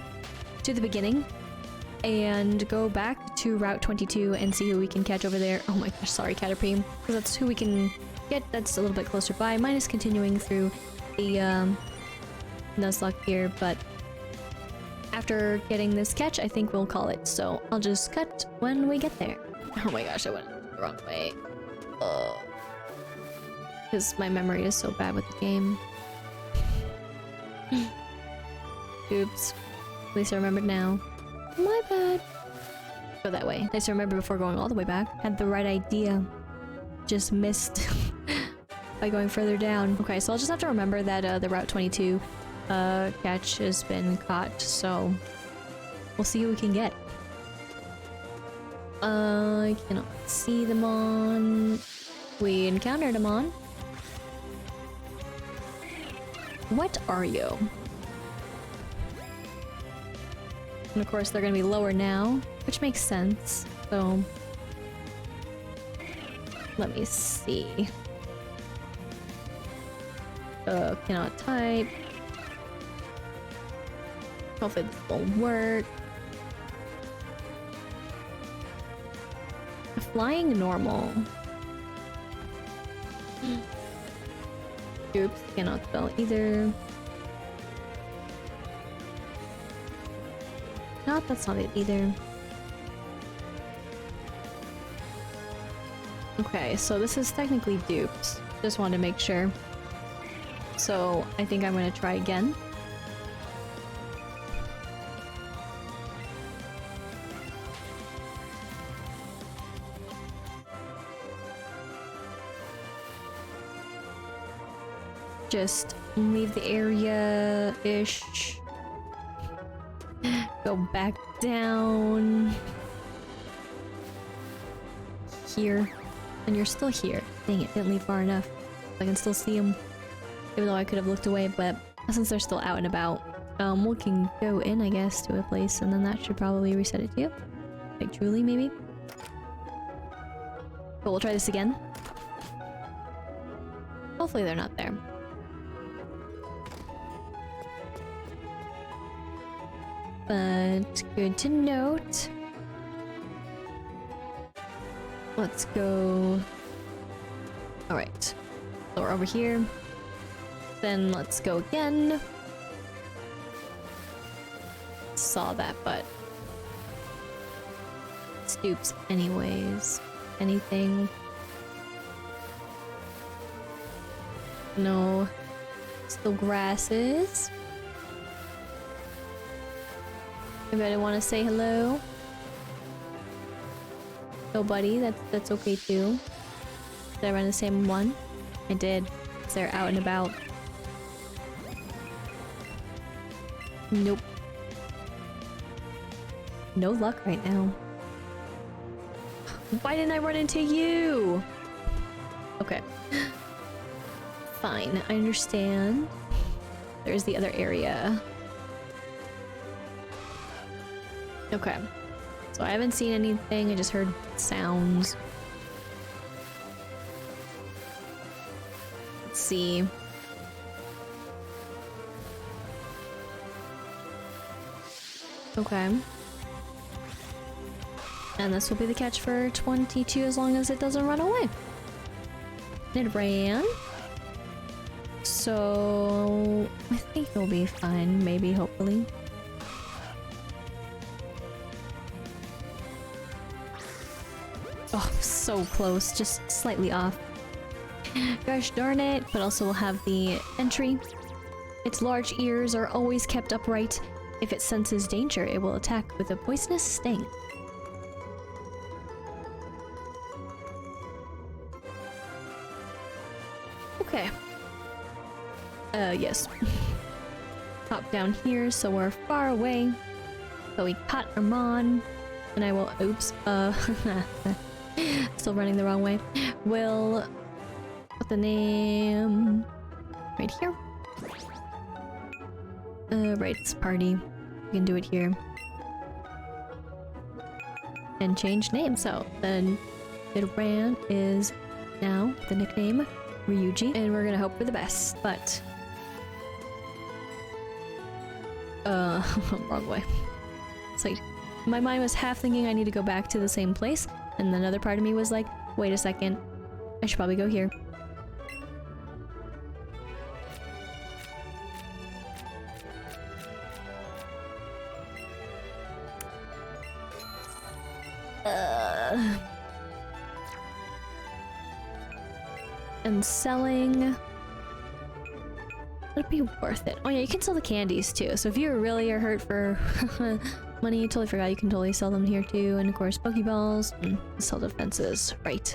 B: to the beginning and go back to Route 22 and see who we can catch over there. Oh my gosh, sorry Caterpie. Because that's who we can get that's a little bit closer by. Mine is continuing through the Nuzlocke here, but after getting this catch, I think we'll call it. So I'll just cut when we get there. Oh my gosh, I went the wrong way. Because my memory is so bad with the game. Oops. At least I remembered now. My bad. Go that way. Nice to remember before going all the way back. Had the right idea. Just missed by going further down. Okay, so I'll just have to remember that the Route 22 catch has been caught, so we'll see who we can get. I cannot see them on. We encountered them on. What are you? And of course they're gonna be lower now, which makes sense, so let me see. Cannot type. Hopefully this will work. Flying normal. Oops, cannot spell either. No, that's not it either. Okay, so this is technically dupes. Just wanted to make sure. So I think I'm gonna try again. Just leave the area-ish. Go back down. Here. And you're still here. Dang it, didn't leave far enough. I can still see them. Even though I could have looked away, but since they're still out and about, we can go in, I guess, to a place, and then that should probably reset it to you. Like, truly, maybe? But we'll try this again. Hopefully they're not there. But good to note. Let's go. Alright. So we're over here. Then let's go again. Saw that, but stoops anyways. Anything? No. Still grasses. Anybody want to say hello? Nobody. That's okay too. Did I run the same one? I did. They're out and about. Nope. No luck right now. Why didn't I run into you? Okay. Fine, I understand. There's the other area. Okay. So I haven't seen anything, I just heard sounds. Let's see. Okay. And this will be the catch for 22 as long as it doesn't run away. It ran. So I think it'll be fine, maybe, hopefully. Oh, so close, just slightly off. Gosh darn it. But also we'll have the entry. Its large ears are always kept upright. If it senses danger, it will attack with a poisonous sting. Okay. Yes. Hop down here so we're far away. So we caught Armand. And I will, oops, still running the wrong way. We'll put the name right here. Right, it's party. We can do it here. And change name. So then Viridian is now the nickname Ryuji. And we're gonna hope for the best, but wrong way. So my mind was half thinking I need to go back to the same place, and another part of me was like, wait a second, I should probably go here. And selling would be worth it. Oh yeah, you can sell the candies too. So if you really are hurt for money, totally forgot you can totally sell them here too. And of course, Pokeballs, sell defenses. Right.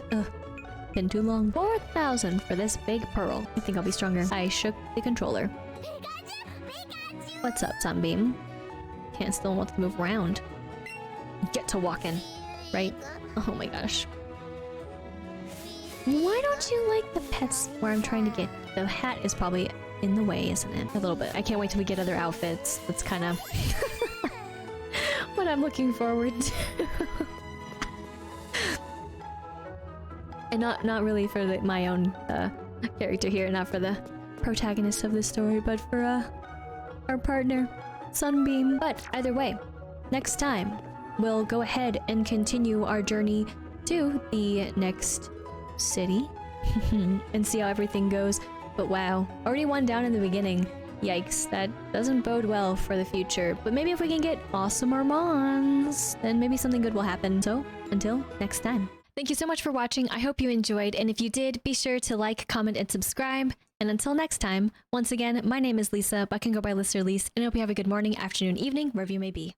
B: Been too long. 4,000 for this big pearl. I think I'll be stronger. I shook the controller. Pikachu! What's up, Sunbeam? Can't still want to move around. Get to walking, right? Oh my gosh. Why don't you like the pets where I'm trying to get? The hat is probably in the way, isn't it? A little bit. I can't wait till we get other outfits. That's kind of what I'm looking forward to. And not really for my own character here, not for the protagonist of the story, but for our partner, Sunbeam. But either way, next time we'll go ahead and continue our journey to the next city and see how everything goes. But wow, already one down in the beginning. Yikes, that doesn't bode well for the future. But maybe if we can get awesome Armands, then maybe something good will happen. So until next time. Thank you so much for watching. I hope you enjoyed, and if you did, be sure to like, comment, and subscribe. And until next time, once again, my name is Lisa, but I can go by Lister Lise, and I hope you have a good morning, afternoon, evening, wherever you may be.